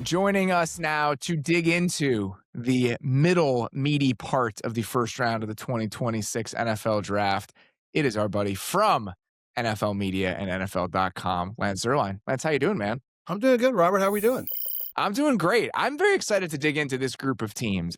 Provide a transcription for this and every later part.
Joining us now to dig into the middle meaty part of the first round of the 2026 NFL draft, it is our buddy from NFL Media and NFL.com, Lance Zierlein. Lance, how you doing, man? I'm doing good, Robert. How are we doing? I'm doing great. I'm very excited to dig into this group of teams.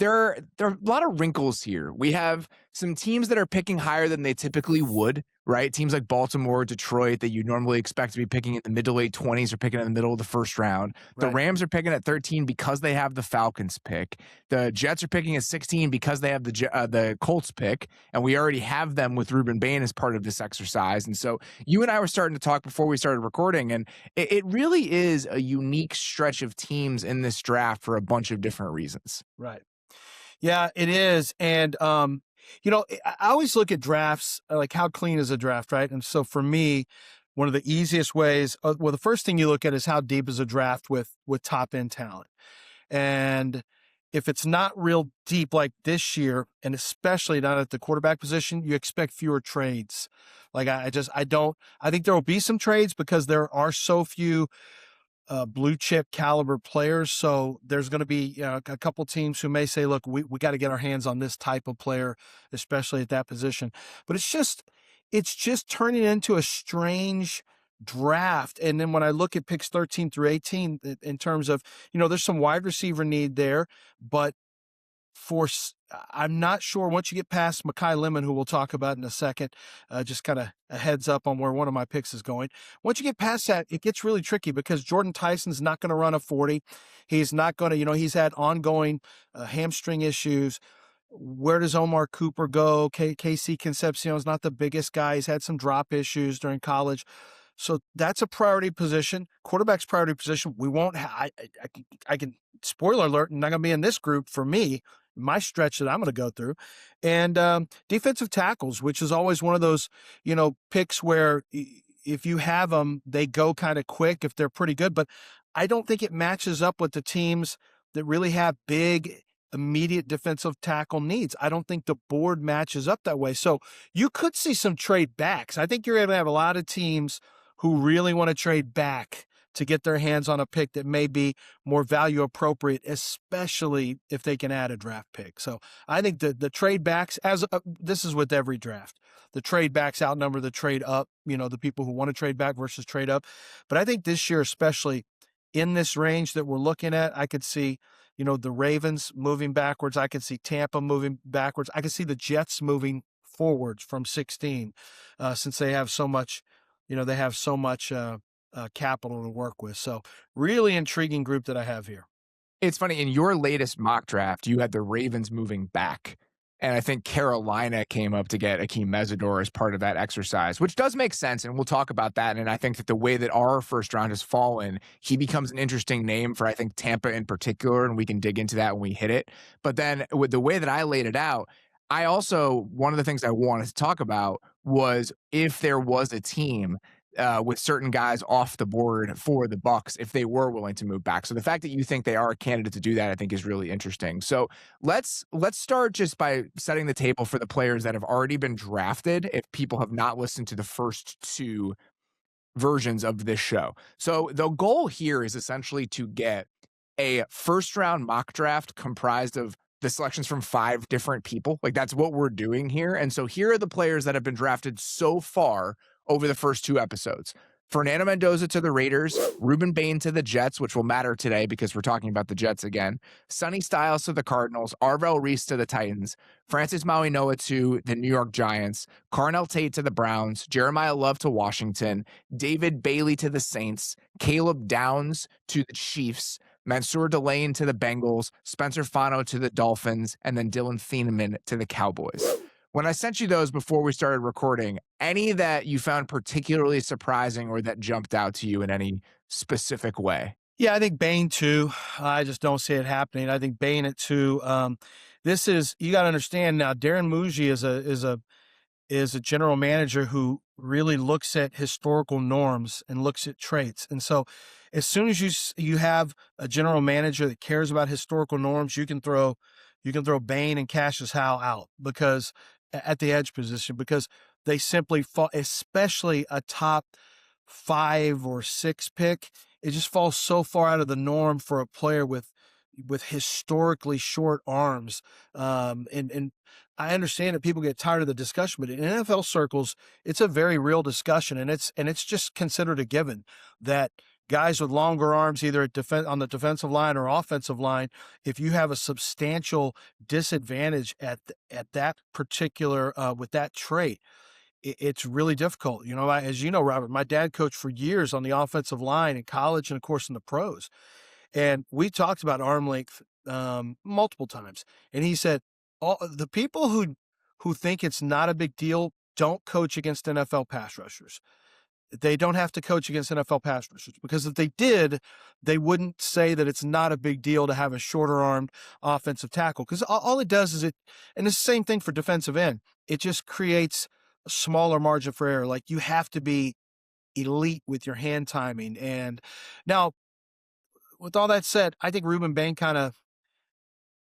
There are a lot of wrinkles here. We have some teams that are picking higher than they typically would, right? Teams like Baltimore, Detroit, that you normally expect to be picking in the mid to late 20s are picking in the middle of the first round. The Rams are picking at 13 because they have the Falcons pick. The Jets are picking at 16 because they have the Colts pick, and we already have them with Rueben Bain as part of this exercise. And so you and I were starting to talk before we started recording, and it really is a unique stretch of teams in this draft for a bunch of different reasons. Right. Yeah, it is. And, I always look at drafts, like how clean is a draft, right? And so for me, one of the easiest ways, the first thing you look at is how deep is a draft with top end talent. And if it's not real deep like this year, and especially not at the quarterback position, you expect fewer trades. Like I think there will be some trades because there are so few blue chip caliber players. So there's going to be a couple teams who may say, look, we got to get our hands on this type of player, especially at that position. But it's just turning into a strange draft. And then when I look at picks 13 through 18 in terms of, there's some wide receiver need there, but I'm not sure once you get past Makai Lemon, who we'll talk about in a second, just kind of a heads up on where one of my picks is going. Once you get past that, it gets really tricky because Jordyn Tyson's not going to run a 40. He's not going to, he's had ongoing hamstring issues. Where does Omar Cooper go? KC Concepcion's not the biggest guy. He's had some drop issues during college. So that's a priority position. Quarterback's priority position. We won't I can spoiler alert, not going to be in this group for me, my stretch that I'm going to go through. And defensive tackles, which is always one of those, picks where if you have them, they go kind of quick if they're pretty good. But I don't think it matches up with the teams that really have big, immediate defensive tackle needs. I don't think the board matches up that way. So you could see some trade backs. I think you're going to have a lot of teams who really want to trade back to get their hands on a pick that may be more value appropriate, especially if they can add a draft pick. So I think the trade backs, this is with every draft, the trade backs outnumber the trade up, the people who want to trade back versus trade up. But I think this year, especially in this range that we're looking at, I could see, the Ravens moving backwards. I could see Tampa moving backwards. I could see the Jets moving forwards from 16 since they have so much, capital to work with. So really intriguing group that I have here. It's funny, in your latest mock draft, you had the Ravens moving back. And I think Carolina came up to get Akheem Mesidor as part of that exercise, which does make sense. And we'll talk about that. And I think that the way that our first round has fallen, he becomes an interesting name for, I think, Tampa in particular. And we can dig into that when we hit it. But then with the way that I laid it out, one of the things I wanted to talk about was if there was a team with certain guys off the board for the Bucs, if they were willing to move back. So the fact that you think they are a candidate to do that, I think is really interesting. So let's start just by setting the table for the players that have already been drafted, if people have not listened to the first two versions of this show. So the goal here is essentially to get a first round mock draft comprised of the selections from 5 different people. Like, that's what we're doing here. And so here are the players that have been drafted so far over the first 2 episodes. Fernando Mendoza to the Raiders, Rueben Bain to the Jets, which will matter today because we're talking about the Jets again, Sonny Styles to the Cardinals, Arvell Reese to the Titans, Francis Mauigoa to the New York Giants, Carnell Tate to the Browns, Jeremiah Love to Washington, David Bailey to the Saints, Caleb Downs to the Chiefs, Mansour Delane to the Bengals, Spencer Fano to the Dolphins, and then Dylan Thieneman to the Cowboys. When I sent you those before we started recording, any that you found particularly surprising or that jumped out to you in any specific way? Yeah, I think Bain too. I just don't see it happening. I think Bain at 2. This is, you got to understand now, Darren Muji is a general manager who really looks at historical norms and looks at traits. And so as soon as you have a general manager that cares about historical norms, you can throw Bain and Cassius Howe out because at the edge position, because they simply fall, especially a top 5 or 6 pick. it just falls so far out of the norm for a player with historically short arms. And I understand that people get tired of the discussion, but in NFL circles, it's a very real discussion, and it's just considered a given that guys with longer arms, either on the defensive line or offensive line, if you have a substantial disadvantage at that particular with that trait, it's really difficult. As you know, Robert, my dad coached for years on the offensive line in college and, of course, in the pros. And we talked about arm length multiple times. And he said, all the people who think it's not a big deal don't coach against NFL pass rushers. They don't have to coach against NFL pass rushers, because if they did, they wouldn't say that it's not a big deal to have a shorter armed offensive tackle. Because all it does is and it's the same thing for defensive end. It just creates a smaller margin for error. Like, you have to be elite with your hand timing. And now, with all that said, I think Rueben Bain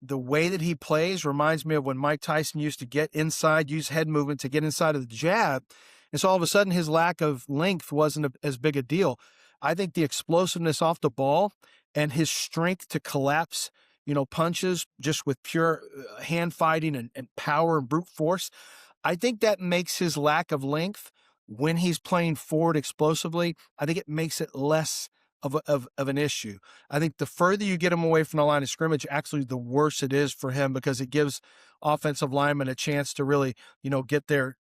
the way that he plays reminds me of when Mike Tyson used to get inside, use head movement to get inside of the jab. And so all of a sudden his lack of length wasn't as big a deal. I think the explosiveness off the ball and his strength to collapse, punches just with pure hand fighting and power and brute force, I think that makes his lack of length when he's playing forward explosively, I think it makes it less of an issue. I think the further you get him away from the line of scrimmage, actually the worse it is for him, because it gives offensive linemen a chance to really, get their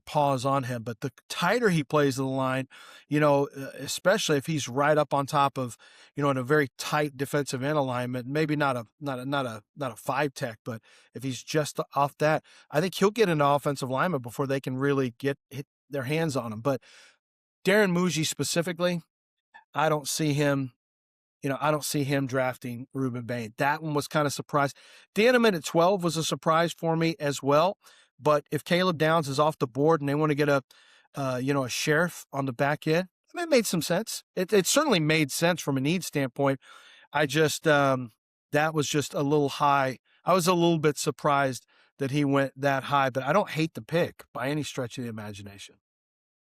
paws on him. But the tighter he plays the line, especially if he's right up on top of, in a very tight defensive end alignment, maybe not a 5 tech, but if he's just off that, I think he'll get into offensive lineman before they can really hit their hands on him. But Darren Muji specifically, I don't see him drafting Rueben Bain. That one was kind of surprised. Danneman at 12 was a surprise for me as well. But if Caleb Downs is off the board and they want to get a sheriff on the back end, it made some sense. It certainly made sense from a need standpoint. I just, that was just a little high. I was a little bit surprised that he went that high, but I don't hate the pick by any stretch of the imagination.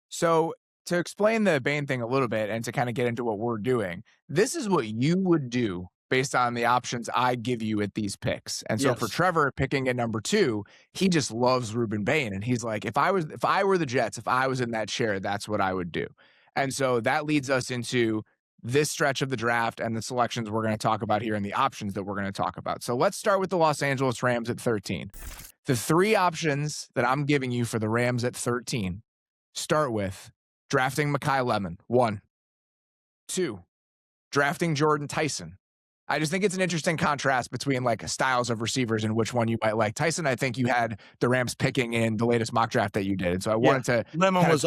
So, to explain the Bain thing a little bit and to kind of get into what we're doing, this is what you would do based on the options I give you at these picks. And so for Trevor picking at number 2, he just loves Rueben Bain. And he's like, if I were the Jets, if I was in that chair, that's what I would do. And so that leads us into this stretch of the draft and the selections we're going to talk about here and the options that we're going to talk about. So let's start with the Los Angeles Rams at 13. The 3 options that I'm giving you for the Rams at 13 start with drafting Makai Lemon, 1. 2, drafting Jordyn Tyson. I just think it's an interesting contrast between styles of receivers and which one you might like. Tyson, I think you had the Rams picking in the latest mock draft that you did. And so I wanted to Lemon was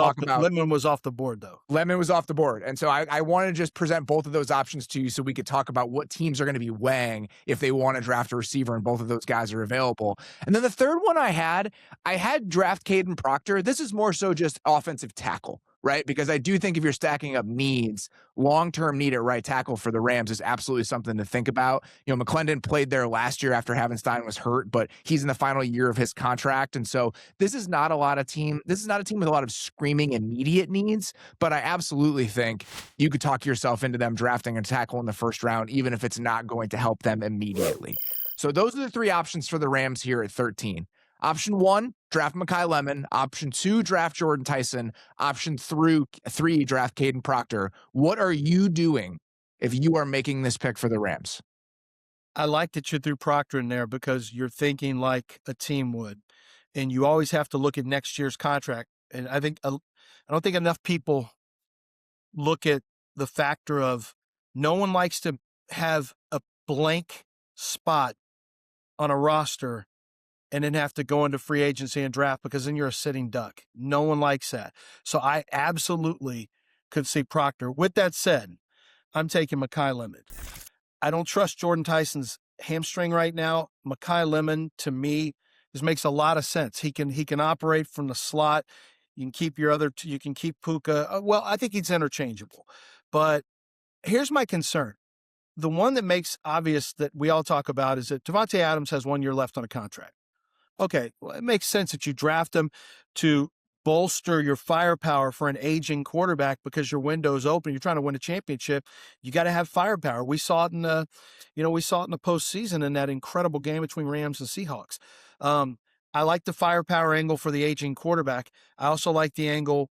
off the board, though. Lemon was off the board. And so I wanted to just present both of those options to you so we could talk about what teams are going to be weighing if they want to draft a receiver, and both of those guys are available. And then the third one I had draft Kadyn Proctor. This is more so just offensive tackle, right? Because I do think if you're stacking up needs, long-term need at right tackle for the Rams is absolutely something to think about. McClendon played there last year after Havenstein was hurt, but he's in the final year of his contract. And so this is not a team with a lot of screaming immediate needs, but I absolutely think you could talk yourself into them drafting a tackle in the first round, even if it's not going to help them immediately. So those are the 3 options for the Rams here at 13. Option 1, draft Makai Lemon. Option 2, draft Jordyn Tyson. Option 3, draft Kadyn Proctor. What are you doing if you are making this pick for the Rams? I like that you threw Proctor in there because you're thinking like a team would, and you always have to look at next year's contract. And I don't think enough people look at the factor of no one likes to have a blank spot on a roster and then have to go into free agency and draft, because then you're a sitting duck. No one likes that. So I absolutely could see Proctor. With that said, I'm taking Makai Lemon. I don't trust Jordyn Tyson's hamstring right now. Makai Lemon, to me, this makes a lot of sense. He can operate from the slot. You can keep Puka. Well, I think he's interchangeable. But here's my concern. The one that makes obvious that we all talk about is that Davante Adams has 1 year left on a contract. Okay, well, it makes sense that you draft him to bolster your firepower for an aging quarterback because your window's open. You're trying to win a championship. You got to have firepower. We saw it in the, we saw it in the postseason in that incredible game between Rams and Seahawks. I like the firepower angle for the aging quarterback. I also like the angle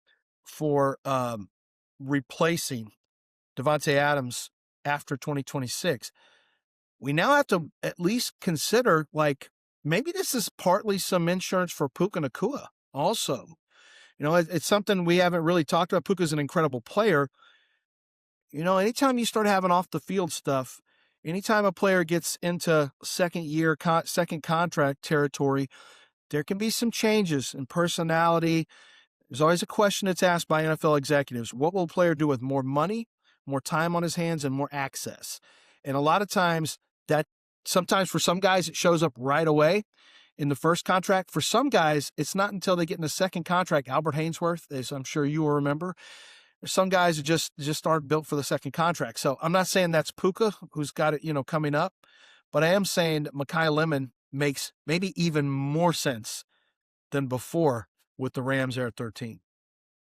for replacing Davante Adams after 2026. We now have to at least consider, like, maybe this is partly some insurance for Puka Nacua also. It's something we haven't really talked about. Puka's an incredible player. Anytime you start having off the field stuff, anytime a player gets into second contract territory, there can be some changes in personality. There's always a question that's asked by NFL executives. What will a player do with more money, more time on his hands, and more access? And a lot of times sometimes for some guys, it shows up right away in the first contract. For some guys, it's not until they get in the second contract. Albert Hainsworth, as I'm sure you will remember, there's some guys who just aren't built for the second contract. So I'm not saying that's Puka, who's got it, coming up, but I am saying that Makai Lemon makes maybe even more sense than before with the Rams there at 13.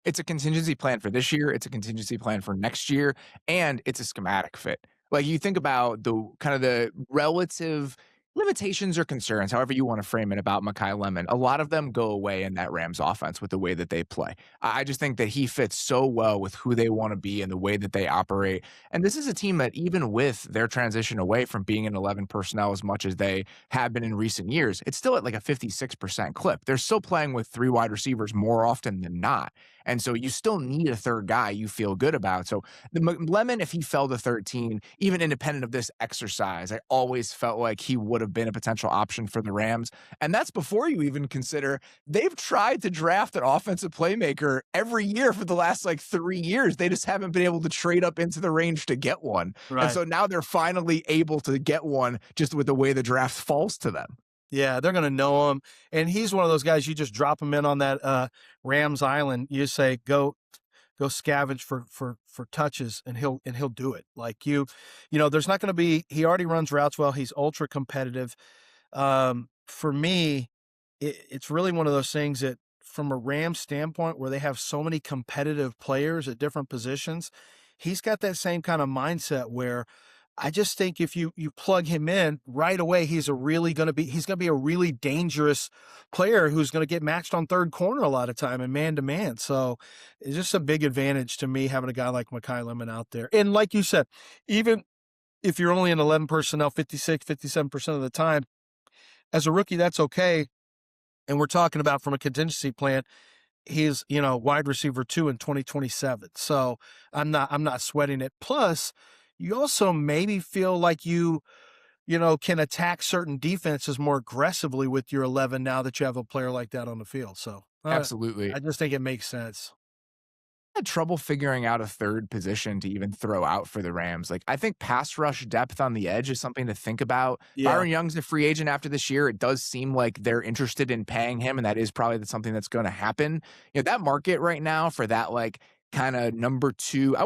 It's a contingency plan for this year. It's a contingency plan for next year, and it's a schematic fit. Like, you think about the kind of the relative limitations or concerns, however you want to frame it, about Makai Lemon. A lot of them go away in that Rams offense with the way that they play. I just think that he fits so well with who they want to be and the way that they operate. And this is a team that, even with their transition away from being an 11 personnel as much as they have been in recent years, it's still at like a 56% clip. They're still playing with 3 wide receivers more often than not. And so you still need a third guy you feel good about. So Lemon, if he fell to 13, even independent of this exercise, I always felt like he would have been a potential option for the Rams. And that's before you even consider they've tried to draft an offensive playmaker every year for the last 3 years. They just haven't been able to trade up into the range to get one. Right. And so now they're finally able to get one just with the way the draft falls to them. Yeah, they're going to know him. And he's one of those guys, you just drop him in on that Rams Island. You say, go scavenge for touches, and he'll do it. Like, there's not going to be, he already runs routes well. He's ultra competitive. For me, it's really one of those things that, from a Rams standpoint, where they have so many competitive players at different positions, he's got that same kind of mindset where I just think if you plug him in right away, he's going to be a really dangerous player who's going to get matched on third corner a lot of time and man to man. So it's just a big advantage to me having a guy like Makai Lemon out there. And like you said, even if you're only in 11 personnel 56, 57% of the time, as a rookie, that's okay. And we're talking about, from a contingency plan, he's, wide receiver 2 in 2027. So I'm not sweating it. Plus, you also maybe feel like you can attack certain defenses more aggressively with your 11 now that you have a player like that on the field. So absolutely. I just think it makes sense. I had trouble figuring out a third position to even throw out for the Rams. I think pass rush depth on the edge is something to think about. Yeah. Byron Young's a free agent after this year. It does seem like they're interested in paying him, and that is probably something that's going to happen. That market right now for that, kind of number 2, I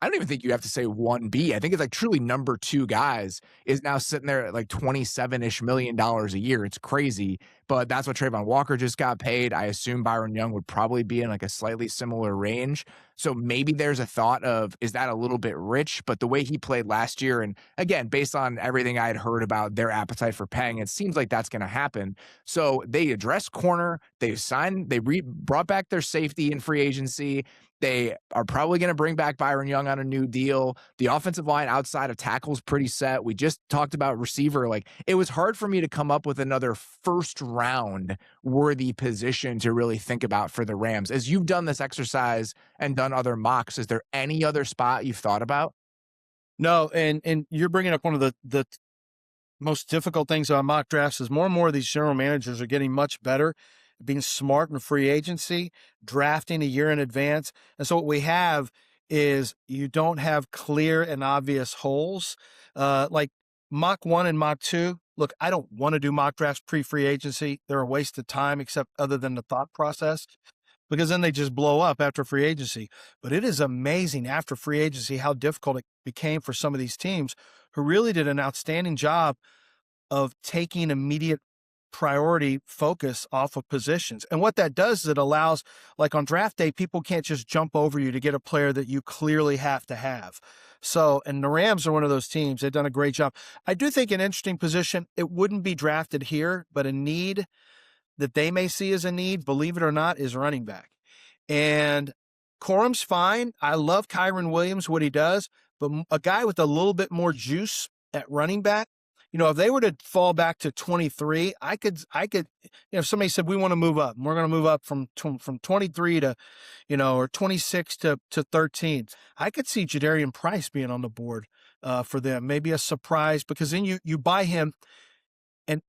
don't even think you have to say 1B. I think it's truly number 2 guys is now sitting there at $27-ish million a year. It's crazy, but that's what Trayvon Walker just got paid. I assume Byron Young would probably be in a slightly similar range. So maybe there's a thought of, is that a little bit rich? But the way he played last year, and again, based on everything I had heard about their appetite for paying, it seems like that's going to happen. So they addressed corner. They brought back their safety in free agency. They are probably going to bring back Byron Young on a new deal. The offensive line outside of tackle is pretty set. We just talked about receiver. It was hard for me to come up with another first round worthy position to really think about for the Rams. As you've done this exercise and done other mocks, is there any other spot you've thought about? No, and you're bringing up one of the most difficult things about mock drafts is more and more of these general managers are getting much better being smart in free agency, drafting a year in advance. And so what we have is you don't have clear and obvious holes. Like mock 1 and mock 2. Look, I don't want to do mock drafts pre-free agency. They're a waste of time, except other than the thought process, because then they just blow up after free agency. But it is amazing after free agency how difficult it became for some of these teams who really did an outstanding job of taking immediate priority focus off of positions. And what that does is it allows, like on draft day, people can't just jump over you to get a player that you clearly have to have. So, and the Rams are one of those teams. They've done a great job. I do think an interesting position, it wouldn't be drafted here, but a need that they may see as a need, believe it or not, is running back. And Corum's fine. I love Kyron Williams, what he does, but a guy with a little bit more juice at running back, if they were to fall back to 23, I could, if somebody said, we want to move up, and we're going to move up from 23 to, or 26 to 13. I could see Jadarian Price being on the board for them, maybe a surprise, because then you buy him, and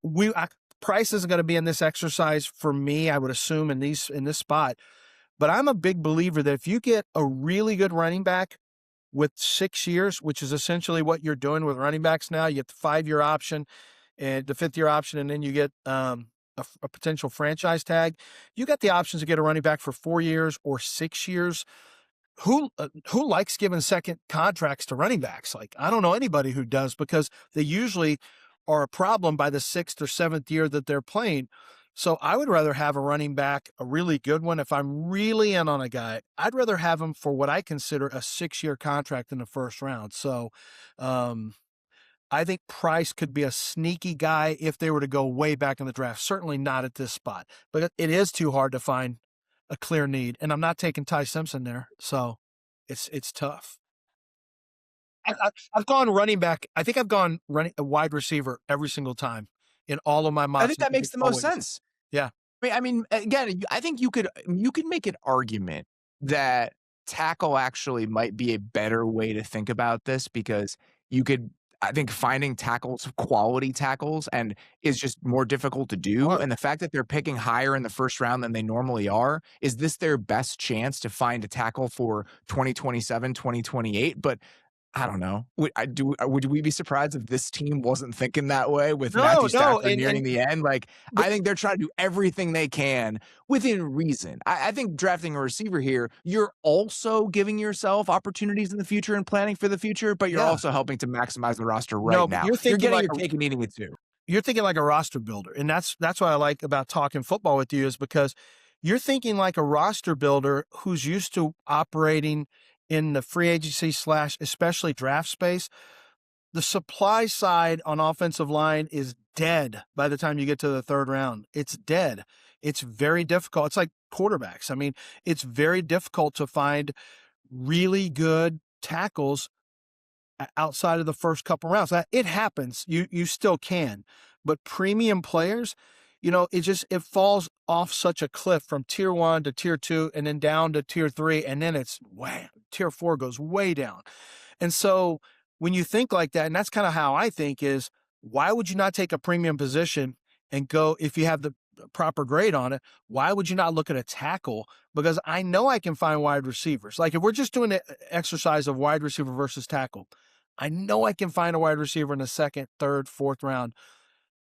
Price isn't going to be in this exercise for me, I would assume, in this spot. But I'm a big believer that if you get a really good running back with 6 years, which is essentially what you're doing with running backs now, you get the 5-year option and the 5th-year option, and then you get a potential franchise tag. You got the options to get a running back for 4 years or 6 years. Who likes giving second contracts to running backs? Like, I don't know anybody who does, because they usually are a problem by the 6th or 7th year that they're playing. So I would rather have a running back, a really good one. If I'm really in on a guy, I'd rather have him for what I consider a 6-year contract in the first round. So I think Price could be a sneaky guy if they were to go way back in the draft. Certainly not at this spot, but it is too hard to find a clear need. And I'm not taking Ty Simpson there. So it's tough. I've gone running back. I think I've gone a wide receiver every single time in all of my mocks. I think that makes the most sense. Yeah. I mean, again, I think you could make an argument that tackle actually might be a better way to think about this, because I think finding quality tackles, and is just more difficult to do. Sure. And the fact that they're picking higher in the first round than they normally are, is this their best chance to find a tackle for 2027, 2028? But I don't know. Would we be surprised if this team wasn't thinking that way with Matthew Stafford nearing the end? Like, I think they're trying to do everything they can within reason. I think drafting a receiver here, you're also giving yourself opportunities in the future and planning for the future, but you're also helping to maximize the roster now. You're getting your cake and eating it too. You're thinking like a roster builder. And that's what I like about talking football with you, is because you're thinking like a roster builder who's used to operating in the free agency / especially draft space. The supply side on offensive line is dead by the time you get to the 3rd round. It's dead. It's very difficult. It's like quarterbacks. I mean, it's very difficult to find really good tackles outside of the first couple rounds. It happens. You still can. But premium players, it falls off such a cliff from tier 1 to tier 2 and then down to tier 3. And then it's wham, tier 4 goes way down. And so when you think like that, and that's kind of how I think, is why would you not take a premium position and go, if you have the proper grade on it, why would you not look at a tackle? Because I know I can find wide receivers. Like, if we're just doing the exercise of wide receiver versus tackle, I know I can find a wide receiver in the 2nd, 3rd, 4th round.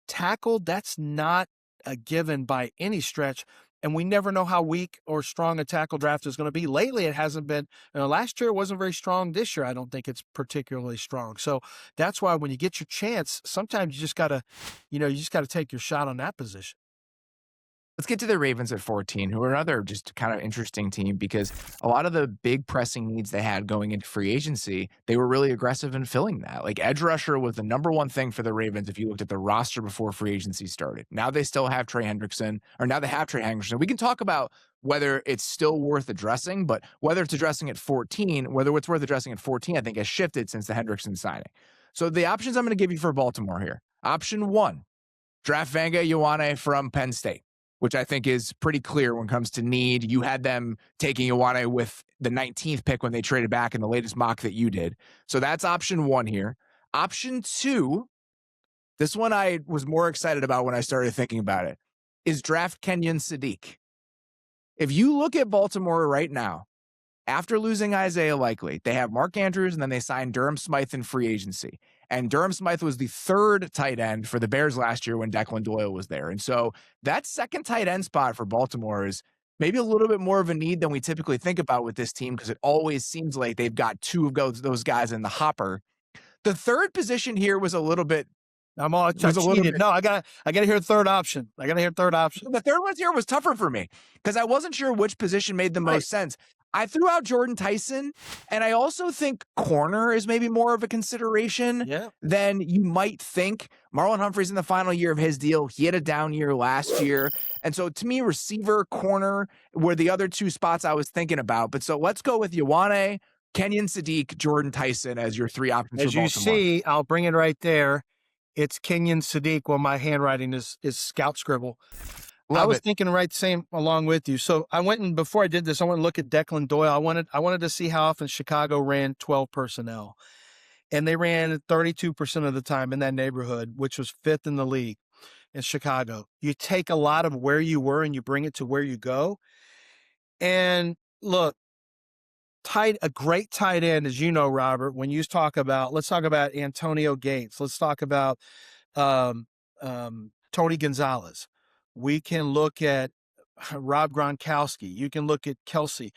Tackle, that's not a given by any stretch. And we never know how weak or strong a tackle draft is going to be. Lately, it hasn't been. Last year, it wasn't very strong. This year, I don't think it's particularly strong. So that's why when you get your chance, sometimes you just got to, take your shot on that position. Let's get to the Ravens at 14, who are another just kind of interesting team, because a lot of the big pressing needs they had going into free agency, they were really aggressive in filling that. Like, edge rusher was the number one thing for the Ravens if you looked at the roster before free agency started. Now they have Trey Hendrickson. We can talk about whether it's still worth addressing, but whether it's addressing at 14, whether it's worth addressing at 14, I think has shifted since the Hendrickson signing. So the options I'm going to give you for Baltimore here. Option 1, draft Olaivavega Ioane from Penn State, which I think is pretty clear when it comes to need. You had them taking Ioane with the 19th pick when they traded back in the latest mock that you did. So that's option 1 here. Option 2, this one I was more excited about when I started thinking about it, is draft Kenyon Sadiq. If you look at Baltimore right now, after losing Isaiah Likely, they have Mark Andrews, and then they signed Durham Smythe in free agency. And Durham Smythe was the 3rd tight end for the Bears last year when Declan Doyle was there. And so that 2nd tight end spot for Baltimore is maybe a little bit more of a need than we typically think about with this team, because it always seems like they've got 2 of those guys in the hopper. The 3rd position here was a little bit I'm all It was a little cheated. bit. No, I gotta hear third option. I gotta hear third option. The third one here was tougher for me because I wasn't sure which position made the most sense. I threw out Jordyn Tyson, and I also think corner is maybe more of a consideration than you might think. Marlon Humphrey's in the final year of his deal. He had a down year last year. And so to me, receiver, corner were the other two spots I was thinking about. But so let's go with Ioane, Kenyon Sadiq, Jordyn Tyson as your three options As for Baltimore. you see, I'll bring it right there. It's Kenyon Sadiq. Well, my handwriting is scout scribble. I was thinking right the same along with you. So I went and before I did this, I went and look at Declan Doyle. I wanted to see how often Chicago ran 12 personnel. And they ran 32% of the time in that neighborhood, which was 5th in the league in Chicago. You take a lot of where you were and you bring it to where you go. And look, a great tight end, as you know, Robert, when you talk about, let's talk about Antonio Gates. Let's talk about Tony Gonzalez. We can look at Rob Gronkowski. You can look at Kelsey.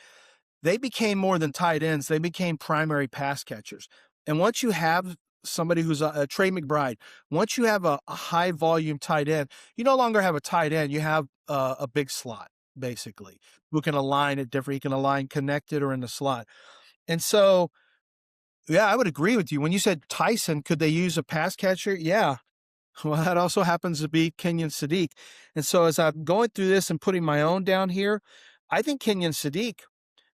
They became more than tight ends. They became primary pass catchers. And once you have somebody who's a Trey McBride, once you have a high volume tight end, you no longer have a tight end. You have a big slot, basically, who can align it different. He can align connected or in the slot. And so, yeah, I would agree with you. When you said Tyson, could they use a pass catcher? Yeah. Well, that also happens to be Kenyon Sadiq. And so as I'm going through this and putting my own down here, I think Kenyon Sadiq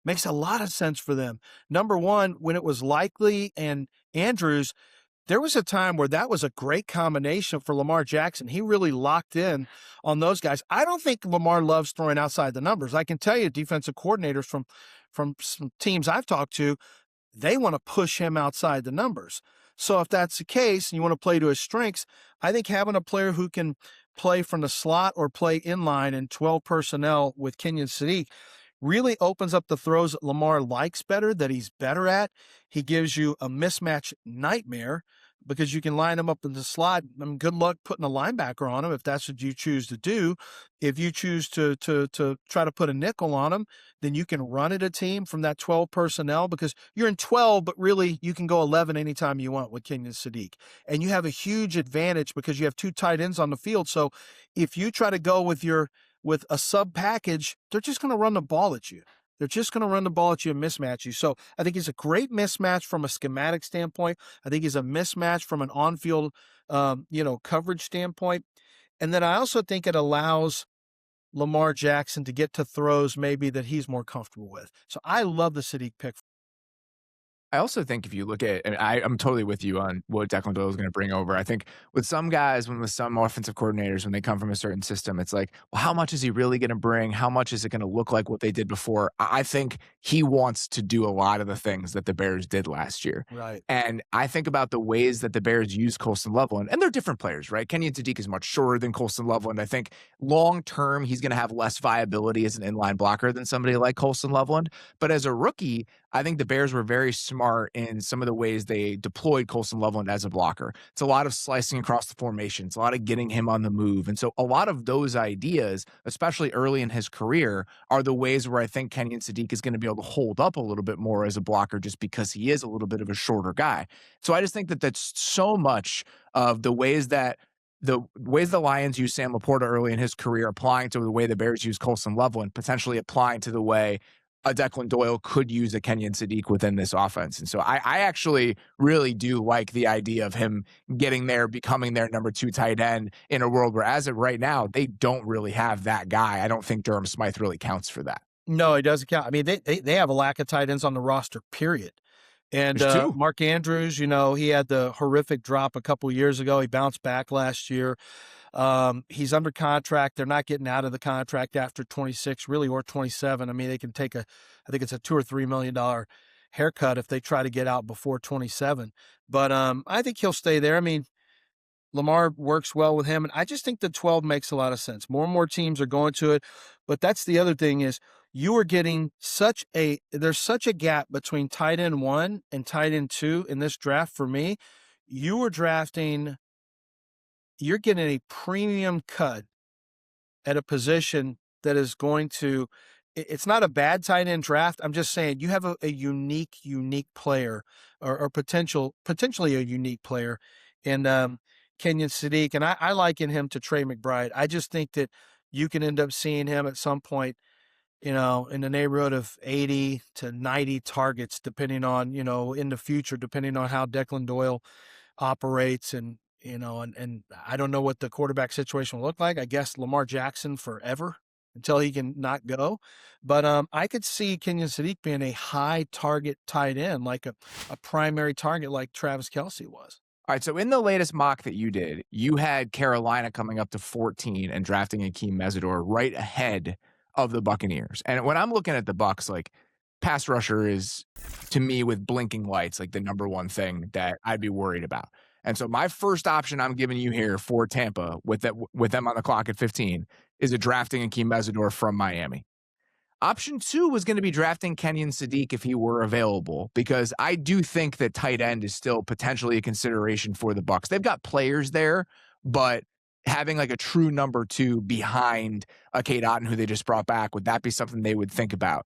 makes a lot of sense for them. Number one, when it was Likely and Andrews, there was a time where that was a great combination for Lamar Jackson. He really locked in on those guys. I don't think Lamar loves throwing outside the numbers. I can tell you defensive coordinators from some teams I've talked to, they want to push him outside the numbers. So if that's the case and you want to play to his strengths, I think having a player who can play from the slot or play inline in 12 personnel with Kenyon Sadiq really opens up the throws that Lamar likes better, that he's better at. He gives you a mismatch nightmare because you can line him up in the slot. I mean, good luck putting a linebacker on him if that's what you choose to do. If you choose to try to put a nickel on him, then you can run at a team from that 12 personnel because you're in 12, but really you can go 11 anytime you want with Kenyon Sadiq. And you have a huge advantage because you have two tight ends on the field. So if you try to go with a sub package, they're just going to run the ball at you. They're just going to run the ball at you and mismatch you. So I think he's a great mismatch from a schematic standpoint. I think he's a mismatch from an on-field, coverage standpoint. And then I also think it allows Lamar Jackson to get to throws maybe that he's more comfortable with. So I love the Sadiq pick. I also think if you look at, and I'm totally with you on what Declan Doyle is going to bring over. I think with some guys, with some offensive coordinators, when they come from a certain system, it's like, well, how much is he really going to bring? How much is it going to look like what they did before? I think he wants to do a lot of the things that the Bears did last year. Right. And I think about the ways that the Bears use Colston Loveland, and they're different players, right? Kenyon Sadiq is much shorter than Colston Loveland. I think long-term, he's going to have less viability as an inline blocker than somebody like Colston Loveland. But as a rookie, I think the Bears were very smart in some of the ways they deployed Colston Loveland as a blocker. It's a lot of slicing across the formation. It's a lot of getting him on the move. And so a lot of those ideas, especially early in his career, are the ways where I think Kenyon Sadiq is going to be able to hold up a little bit more as a blocker just because he is a little bit of a shorter guy. So I just think that that's so much of the ways the Lions use Sam Laporta early in his career, applying to the way the Bears use Colston Loveland, potentially applying to the way a Declan Doyle could use a Kenyon Sadiq within this offense. And so I actually really do like the idea of him getting there, becoming their number 2 tight end in a world where, as of right now, they don't really have that guy. I don't think Durham Smythe really counts for that. No, he doesn't count. I mean, they have a lack of tight ends on the roster, period. And Mark Andrews, he had the horrific drop a couple years ago. He bounced back last year. He's under contract. They're not getting out of the contract after 26, really, or 27. I mean, they can take I think it's a $2 or $3 million haircut if they try to get out before 27. But I think he'll stay there. I mean, Lamar works well with him. And I just think the 12 makes a lot of sense. More and more teams are going to it. But that's the other thing is you are getting there's such a gap between tight end 1 and tight end 2 in this draft for me. You're getting a premium cut at a position that is going to, it's not a bad tight end draft. I'm just saying you have a unique player or potentially a unique player. And Kenyon Sadiq, and I liken him to Trey McBride. I just think that you can end up seeing him at some point, in the neighborhood of 80 to 90 targets, depending on, in the future, depending on how Declan Doyle operates. And, and I don't know what the quarterback situation will look like. I guess Lamar Jackson forever until he can not go. But I could see Kenyon Sadiq being a high target tight end, like a primary target like Travis Kelce was. All right, so in the latest mock that you did, you had Carolina coming up to 14 and drafting Akheem Mesidor right ahead of the Buccaneers. And when I'm looking at the Bucs, like, pass rusher is, to me, with blinking lights, like the number one thing that I'd be worried about. And so my first option I'm giving you here for Tampa with them on the clock at 15 is a drafting Akheem Mesidor from Miami. Option 2 was going to be drafting Kenyon Sadiq if he were available, because I do think that tight end is still potentially a consideration for the Bucs. They've got players there, but having like a true number 2 behind a Cade Otton, who they just brought back, would that be something they would think about?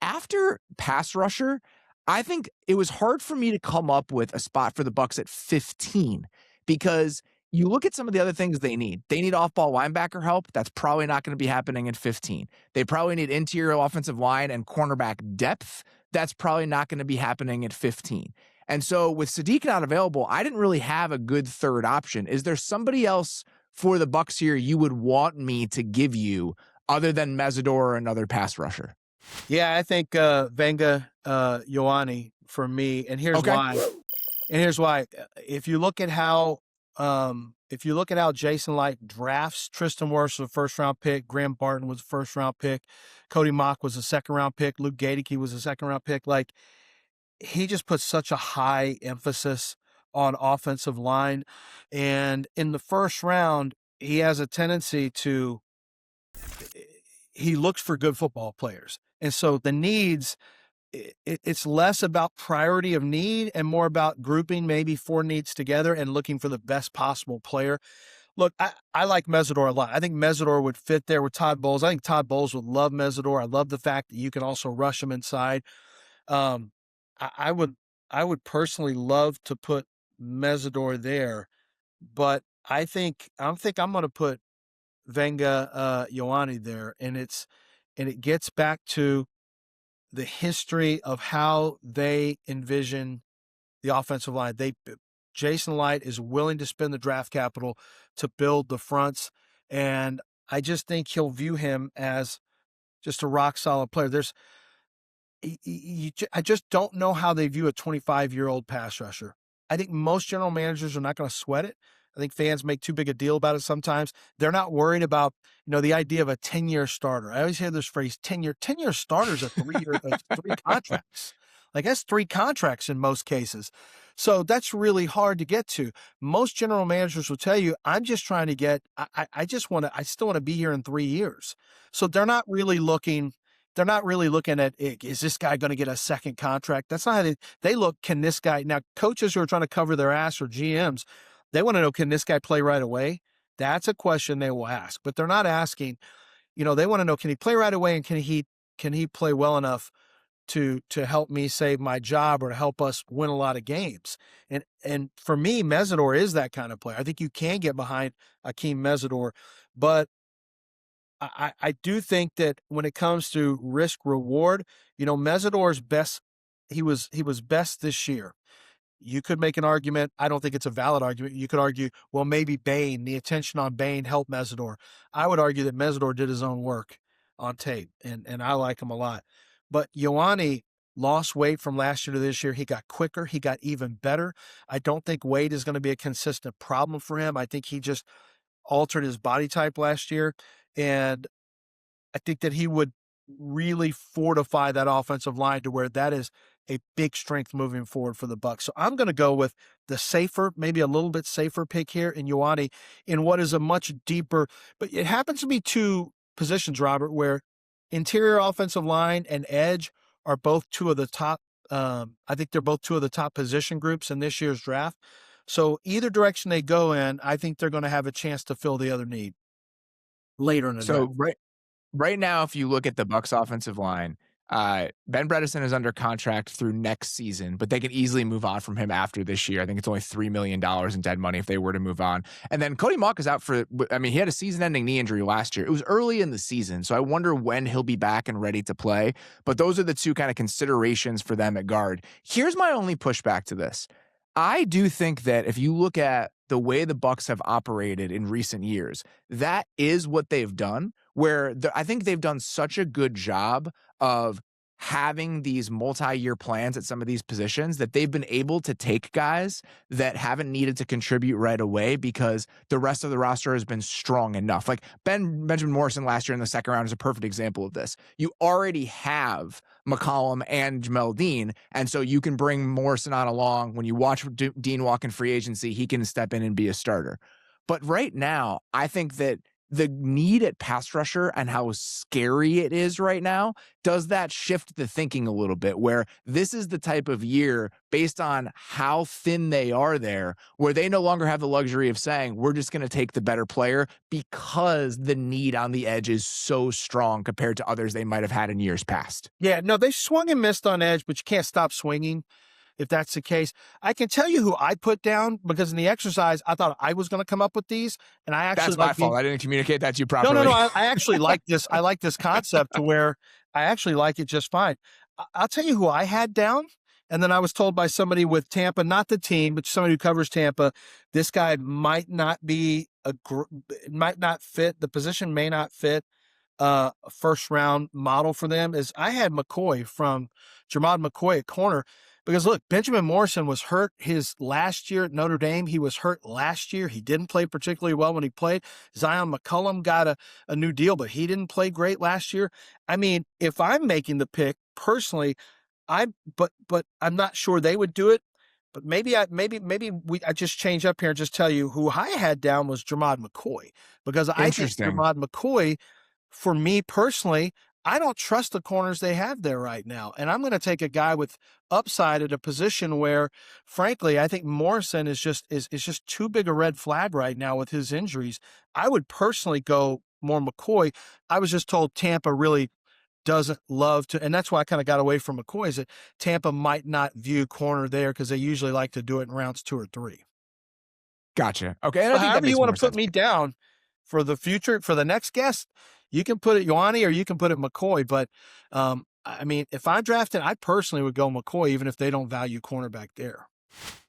After pass rusher, I think it was hard for me to come up with a spot for the Bucs at 15, because you look at some of the other things they need. They need off-ball linebacker help. That's probably not going to be happening at 15. They probably need interior offensive line and cornerback depth. That's probably not going to be happening at 15. And so with Sadiq not available, I didn't really have a good third option. Is there somebody else for the Bucs here you would want me to give you other than Mesidor or another pass rusher? Yeah, I think Olaivavega Ioane for me, and here's why. And here's why. If you look at how Jason Light drafts, Tristan Wirfs was a first-round pick, Graham Barton was a first-round pick, Cody Mock was a second-round pick, Luke Gadeke was a second-round pick. Like, he just puts such a high emphasis on offensive line, and in the first round, he has a tendency to he looks for good football players. And so the needs, it's less about priority of need and more about grouping maybe 4 needs together and looking for the best possible player. Look, I like Mesidor a lot. I think Mesidor would fit there with Todd Bowles. I think Todd Bowles would love Mesidor. I love the fact that you can also rush him inside. I would personally love to put Mesidor there, but I think I'm going to put Olaivavega Ioane there, and it gets back to the history of how they envision the offensive line. Jason Light is willing to spend the draft capital to build the fronts, and I just think he'll view him as just a rock solid player. I just don't know how they view a 25-year-old pass rusher. I think most general managers are not going to sweat it. I think fans make too big a deal about it sometimes. They're not worried about, the idea of a 10-year starter. I always hear this phrase, 10-year. 10-year starters are 3 contracts. Like, that's 3 contracts in most cases. So that's really hard to get to. Most general managers will tell you, I'm just trying to get, I still want to be here in 3 years. So they're not really looking at, is this guy going to get a second contract? That's not how they look. Can this guy, now coaches who are trying to cover their ass, or GMs, they want to know, can this guy play right away? That's a question they will ask, but they're not asking, they want to know, can he play right away, and can he play well enough to help me save my job or to help us win a lot of games? And for me, Mesidor is that kind of player. I think you can get behind Akheem Mesidor, but I do think that when it comes to risk reward, Mesidor's best, he was best this year. You could make an argument. I don't think it's a valid argument. You could argue, well, maybe Bain, the attention on Bain helped Mesidor. I would argue that Mesidor did his own work on tape, and I like him a lot. But Ioane lost weight from last year to this year. He got quicker. He got even better. I don't think weight is going to be a consistent problem for him. I think he just altered his body type last year, and I think that he would really fortify that offensive line to where that is a big strength moving forward for the Bucs. So I'm going to go with the safer, maybe a little bit safer pick here in Ioane, in what is a much deeper, but it happens to be 2 positions, Robert, where interior offensive line and edge are both 2 of the top. I think they're both 2 of the top position groups in this year's draft. So either direction they go in, I think they're going to have a chance to fill the other need later in the draft. Right now, if you look at the Bucs offensive line, Ben Bredesen is under contract through next season, but they can easily move on from him after this year. I think it's only $3 million in dead money if they were to move on. And then Cody Mauch is out for, I mean, he had a season-ending knee injury last year. It was early in the season, so I wonder when he'll be back and ready to play. But those are the two kind of considerations for them at guard. Here's my only pushback to this. I do think that if you look at the way the Bucs have operated in recent years, that is what they've done, where I think they've done such a good job of having these multi-year plans at some of these positions that they've been able to take guys that haven't needed to contribute right away because the rest of the roster has been strong enough. Like Benjamin Morrison last year in the second round is a perfect example of this. You already have McCollum and Jamel Dean, and so you can bring Morrison on along. When you watch Dean walk in free agency, he can step in and be a starter. But right now, I think that the need at pass rusher and how scary it is right now, does that shift the thinking a little bit, where this is the type of year based on how thin they are there, where they no longer have the luxury of saying, we're just going to take the better player because the need on the edge is so strong compared to others they might have had in years past. Yeah, no, they swung and missed on edge, but you can't stop swinging if that's the case. I can tell you who I put down because in the exercise, I thought I was going to come up with these, and I actually— That's my fault. I didn't communicate that to you properly. No. I actually like this. I like this concept to where I actually like it just fine. I'll tell you who I had down, and then I was told by somebody with Tampa, not the team, but somebody who covers Tampa, this guy might not might not fit. The position may not fit a first round model for them. Is I had Jermod McCoy at corner. Because look, Benjamin Morrison was hurt his last year at Notre Dame. He was hurt last year. He didn't play particularly well when he played. Zion McCollum got a new deal, but he didn't play great last year. I mean, if I'm making the pick personally, but I'm not sure they would do it. But maybe I just change up here and just tell you who I had down was Jermod McCoy, because I think Jermod McCoy, for me personally, I don't trust the corners they have there right now. And I'm going to take a guy with upside at a position where, frankly, I think Morrison is just too big a red flag right now with his injuries. I would personally go more McCoy. I was just told Tampa really doesn't love to, and that's why I kind of got away from McCoy, is that Tampa might not view corner there because they usually like to do it in rounds 2 or 3. Gotcha. Okay. And I think however you want to put me down for the future, for the next guest, you can put it Ioane or you can put it McCoy. But, I mean, if I'm drafting, I personally would go McCoy, even if they don't value cornerback there.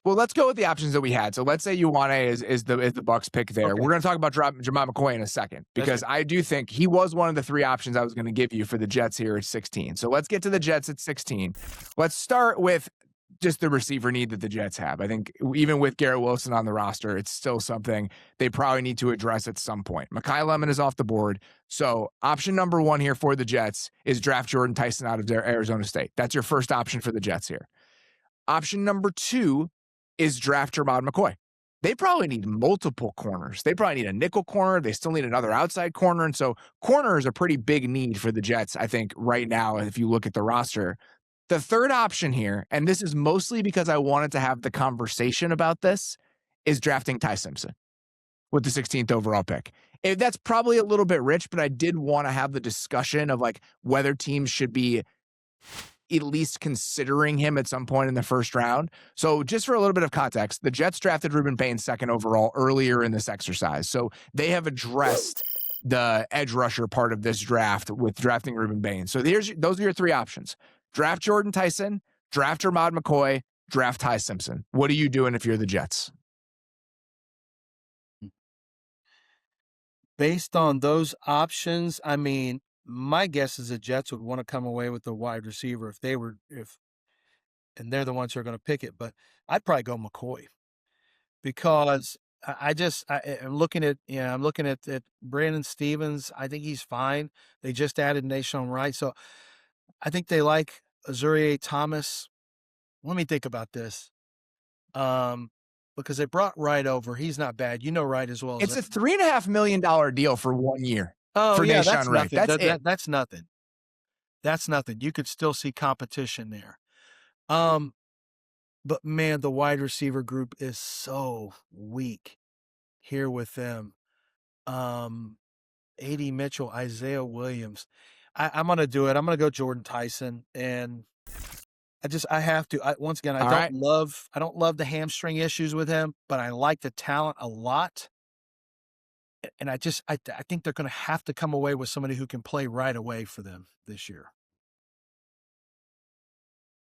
Well, let's go with the options that we had. So let's say Ioane is the Bucs pick there. Okay. We're going to talk about Jermod McCoy in a second, because I do think he was one of the 3 options I was going to give you for the Jets here at 16. So let's get to the Jets at 16. Let's start with just the receiver need that the Jets have. I think even with Garrett Wilson on the roster, it's still something they probably need to address at some point. Makai Lemon is off the board. So option number 1 here for the Jets is draft Jordyn Tyson out of Arizona State. That's your first option for the Jets here. Option number 2 is draft Jermod McCoy. They probably need multiple corners. They probably need a nickel corner. They still need another outside corner. And so corner is a pretty big need for the Jets, I think, right now, if you look at the roster. The third option here, and this is mostly because I wanted to have the conversation about this, is drafting Ty Simpson with the 16th overall pick. That's probably a little bit rich, but I did want to have the discussion of like whether teams should be at least considering him at some point in the first round. So just for a little bit of context, the Jets drafted Rueben Bain 2nd overall earlier in this exercise. So they have addressed the edge rusher part of this draft with drafting Rueben Bain. So those are your 3 options. Draft Jordyn Tyson, draft Jermod McCoy, draft Ty Simpson. What are you doing if you're the Jets? Based on those options, I mean, my guess is the Jets would want to come away with the wide receiver and they're the ones who are going to pick it. But I'd probably go McCoy, because I'm looking at Brandon Stevens. I think he's fine. They just added Nashon Wright, so I think they like Azurier Thomas. Let me think about this. Because they brought Wright over. He's not bad. You know Wright as well. It's a $3.5 million deal for 1 year. Oh, yeah, that's Wright. Nothing. That's nothing. That's nothing. You could still see competition there. But man, the wide receiver group is so weak here with them. A.D. Mitchell, Isaiah Williams. I'm going to do it. I'm going to go Jordyn Tyson, and I have to. Once again, I All don't right. love the hamstring issues with him, but I like the talent a lot. And I think they're going to have to come away with somebody who can play right away for them this year.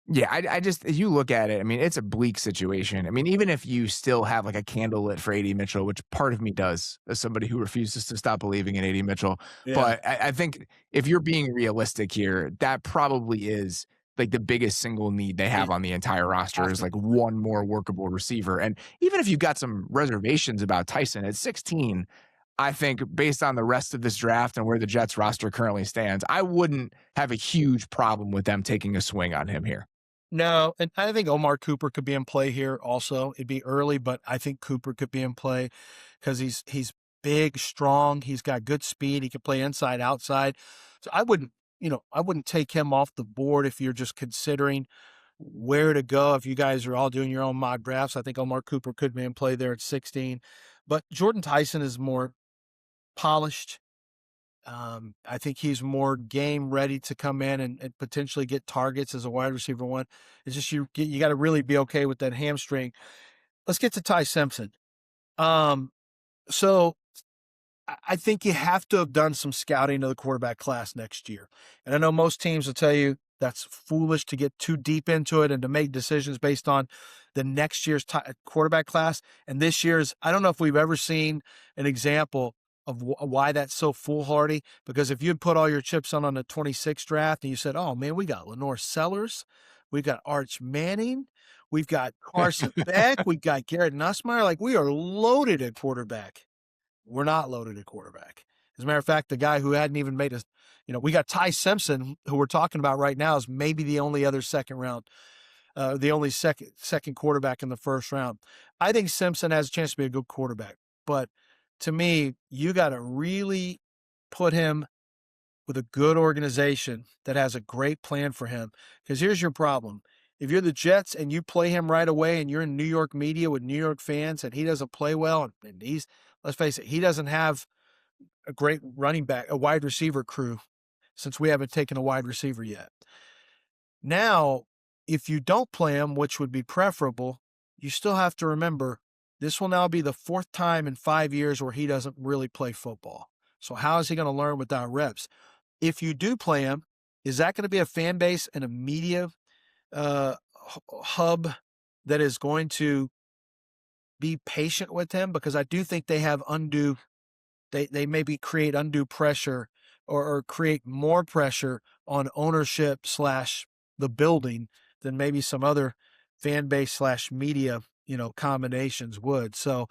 Yeah, I just you look at it, I mean, it's a bleak situation. I mean, even if you still have like a candle lit for AD Mitchell, which part of me does as somebody who refuses to stop believing in AD Mitchell. Yeah. But I think if you're being realistic here, that probably is like the biggest single need they have It on the entire roster has is to like be. one more workable receiver. And even if you've got some reservations about Tyson at 16, I think based on the rest of this draft and where the Jets roster currently stands, I wouldn't have a huge problem with them taking a swing on him here. No, and I think Omar Cooper could be in play here also. It'd be early, but I think Cooper could be in play because he's big, strong. He's got good speed. He can play inside, outside. So I wouldn't take him off the board if you're just considering where to go. If you guys are all doing your own mock drafts, I think Omar Cooper could be in play there at 16. But Jordyn Tyson is more polished. I think he's more game ready to come in and potentially get targets as a wide receiver one. It's just you got to really be okay with that hamstring. Let's get to Ty Simpson. So I think you have to have done some scouting of the quarterback class next year. And I know most teams will tell you that's foolish to get too deep into it and to make decisions based on the next year's quarterback class. And this year's, I don't know if we've ever seen an example of why that's so foolhardy. Because if you'd put all your chips on the 26th draft and you said, oh man, we got Lenore Sellers, we got Arch Manning, we've got Carson Beck, we got Garrett Nussmeier, like we are loaded at quarterback. We're not loaded at quarterback. As a matter of fact, the guy who hadn't even made we got Ty Simpson, who we're talking about right now, is maybe the only other second round, the only second quarterback in the first round. I think Simpson has a chance to be a good quarterback. But to me, you got to really put him with a good organization that has a great plan for him. Because here's your problem. If you're the Jets and you play him right away and you're in New York media with New York fans and he doesn't play well, and let's face it, he doesn't have a great running back, a wide receiver crew, since we haven't taken a wide receiver yet. Now, if you don't play him, which would be preferable, you still have to remember this will now be the fourth time in 5 years where he doesn't really play football. So how is he going to learn without reps? If you do play him, is that going to be a fan base and a media hub that is going to be patient with him? Because I do think they have they maybe create undue pressure or create more pressure on ownership / the building than maybe some other fan base / media, combinations would. So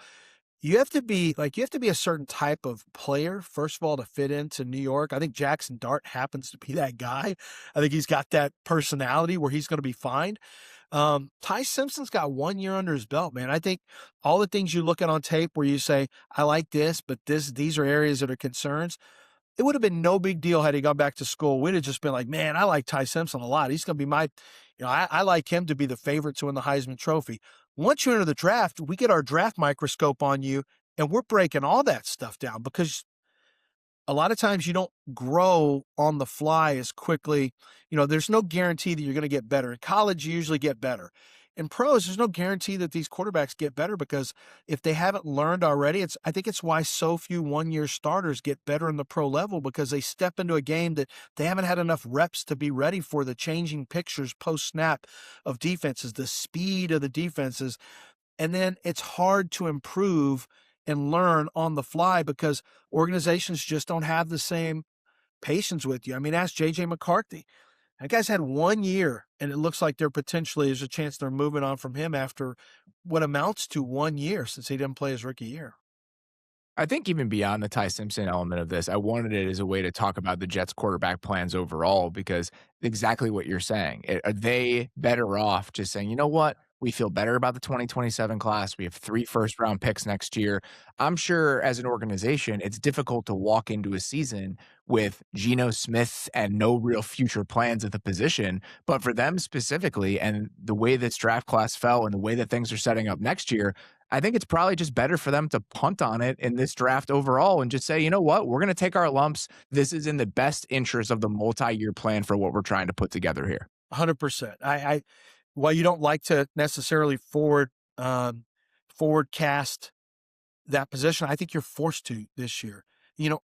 you have to be a certain type of player, first of all, to fit into New York. I think Jackson Dart happens to be that guy. I think he's got that personality where he's going to be fine. Ty Simpson's got 1 year under his belt, man. I think all the things you look at on tape where you say, I like this, but these are areas that are concerns. It would have been no big deal had he gone back to school. We'd have just been like, man, I like Ty Simpson a lot. He's going to be I like him to be the favorite to win the Heisman Trophy. Once you enter the draft, we get our draft microscope on you, and we're breaking all that stuff down because a lot of times you don't grow on the fly as quickly. There's no guarantee that you're going to get better. In college, you usually get better. In pros, there's no guarantee that these quarterbacks get better because if they haven't learned already, I think it's why so few one-year starters get better in the pro level because they step into a game that they haven't had enough reps to be ready for the changing pictures post-snap of defenses, the speed of the defenses. And then it's hard to improve and learn on the fly because organizations just don't have the same patience with you. I mean, ask J.J. McCarthy. That guy's had 1 year, and it looks like there's a chance they're moving on from him after what amounts to 1 year since he didn't play his rookie year. I think even beyond the Ty Simpson element of this, I wanted it as a way to talk about the Jets quarterback plans overall because exactly what you're saying. Are they better off just saying, you know what? We feel better about the 2027 class. We have 3 first-round picks next year. I'm sure as an organization, it's difficult to walk into a season with Geno Smith and no real future plans at the position. But for them specifically, and the way this draft class fell and the way that things are setting up next year, I think it's probably just better for them to punt on it in this draft overall and just say, you know what, we're going to take our lumps. This is in the best interest of the multi-year plan for what we're trying to put together here. 100%. While you don't like to necessarily forward cast that position, I think you're forced to this year.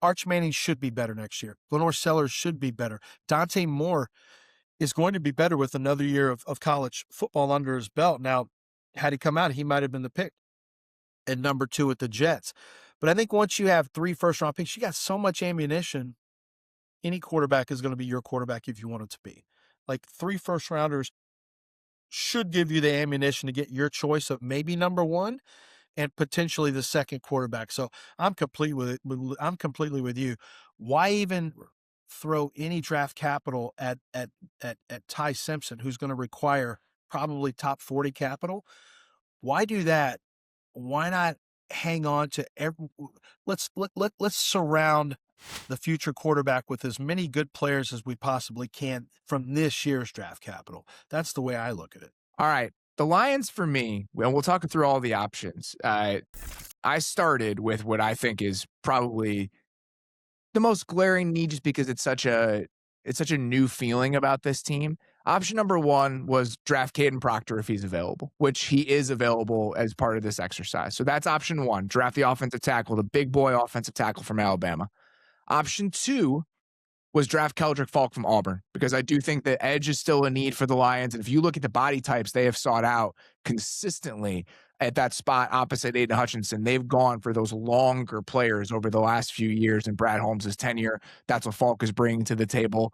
Arch Manning should be better next year. Lenore Sellers should be better. Dante Moore is going to be better with another year of college football under his belt. Now, had he come out, he might have been the pick at number 2 with the Jets. But I think once you have 3 first-round picks, you got so much ammunition. Any quarterback is going to be your quarterback if you want it to be. Like 3 first-rounders should give you the ammunition to get your choice of maybe number 1 and potentially the second quarterback. So I'm completely with you. Why even throw any draft capital at Ty Simpson, who's going to require probably top 40 capital? Why do that? Why not hang on to let's surround the future quarterback with as many good players as we possibly can from this year's draft capital. That's the way I look at it. All right. The Lions for me, and we'll talk through all the options. I started with what I think is probably the most glaring need just because it's such a new feeling about this team. Option number 1 was draft Kadyn Proctor if he's available, which he is available as part of this exercise. So that's option 1, draft the offensive tackle, the big boy offensive tackle from Alabama. Option 2 was draft Keldrick Falk from Auburn, because I do think that edge is still a need for the Lions. And if you look at the body types they have sought out consistently at that spot opposite Aiden Hutchinson, they've gone for those longer players over the last few years in Brad Holmes' tenure. That's what Falk is bringing to the table.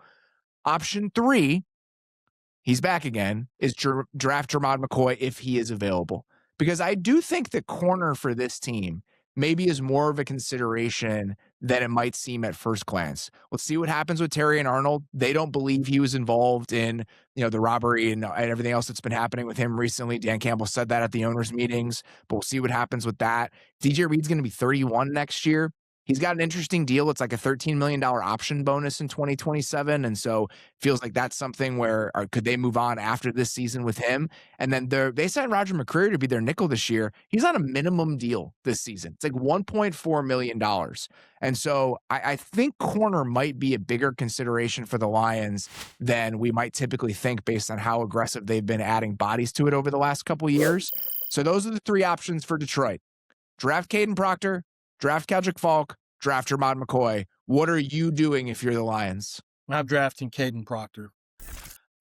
Option 3, he's back again, is draft Jermod McCoy if he is available. Because I do think the corner for this team maybe is more of a consideration than it might seem at first glance. Let's see what happens with Terry and Arnold. They don't believe he was involved in, the robbery and everything else that's been happening with him recently. Dan Campbell said that at the owners' meetings, but we'll see what happens with that. DJ Reed's going to be 31 next year. He's got an interesting deal. It's like a $13 million option bonus in 2027. And so it feels like that's something where could they move on after this season with him? And then they signed Roger McCreary to be their nickel this year. He's on a minimum deal this season. It's like $1.4 million. And so I think corner might be a bigger consideration for the Lions than we might typically think based on how aggressive they've been adding bodies to it over the last couple of years. So those are the 3 options for Detroit. Draft Kadyn Proctor, draft Keldrick Falk, draft Jermod McCoy. What are you doing if you're the Lions? I'm drafting Kadyn Proctor.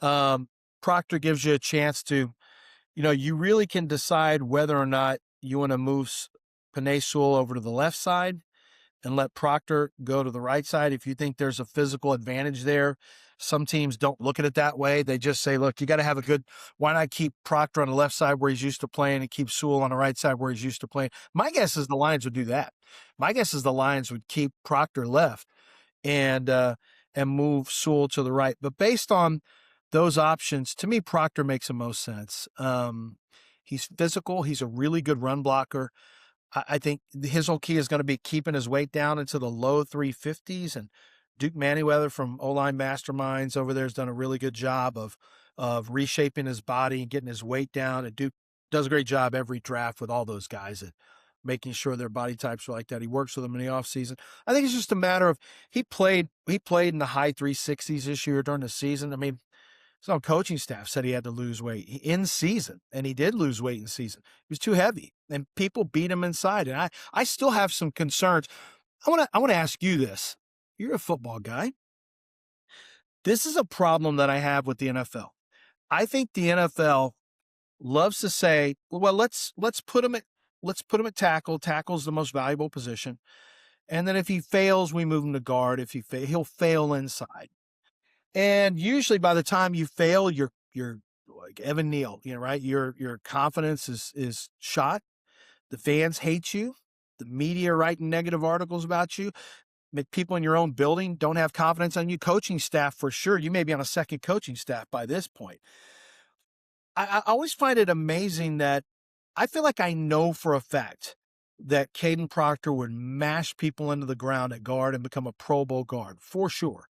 Proctor gives you a chance to, you really can decide whether or not you want to move Penei Sewell over to the left side and let Proctor go to the right side. If you think there's a physical advantage there, some teams don't look at it that way. They just say, look, you got to have why not keep Proctor on the left side where he's used to playing and keep Sewell on the right side where he's used to playing? My guess is the Lions would do that. My guess is the Lions would keep Proctor left and move Sewell to the right. But based on those options, to me, Proctor makes the most sense. He's physical. He's a really good run blocker. I think his whole key is going to be keeping his weight down into the low 350s, and Duke Manyweather from O-Line Masterminds over there has done a really good job of reshaping his body and getting his weight down. And Duke does a great job every draft with all those guys and making sure their body types are like that. He works with them in the offseason. I think it's just a matter of he played in the high 360s this year during the season. I mean, some coaching staff said he had to lose weight in season, and he did lose weight in season. He was too heavy, and people beat him inside. And I still have some concerns. I want to ask you this. You're a football guy. This is a problem that I have with the NFL. I think the NFL loves to say, well, let's put him at tackle. Tackle's the most valuable position. And then if he fails, we move him to guard. If he'll fail inside. And usually by the time you fail, you're like Evan Neal, right? Your confidence is shot. The fans hate you. The media writing negative articles about you. People in your own building don't have confidence on you. Coaching staff, for sure. You may be on a second coaching staff by this point. I always find it amazing that I feel like I know for a fact that Kadyn Proctor would mash people into the ground at guard and become a Pro Bowl guard, for sure.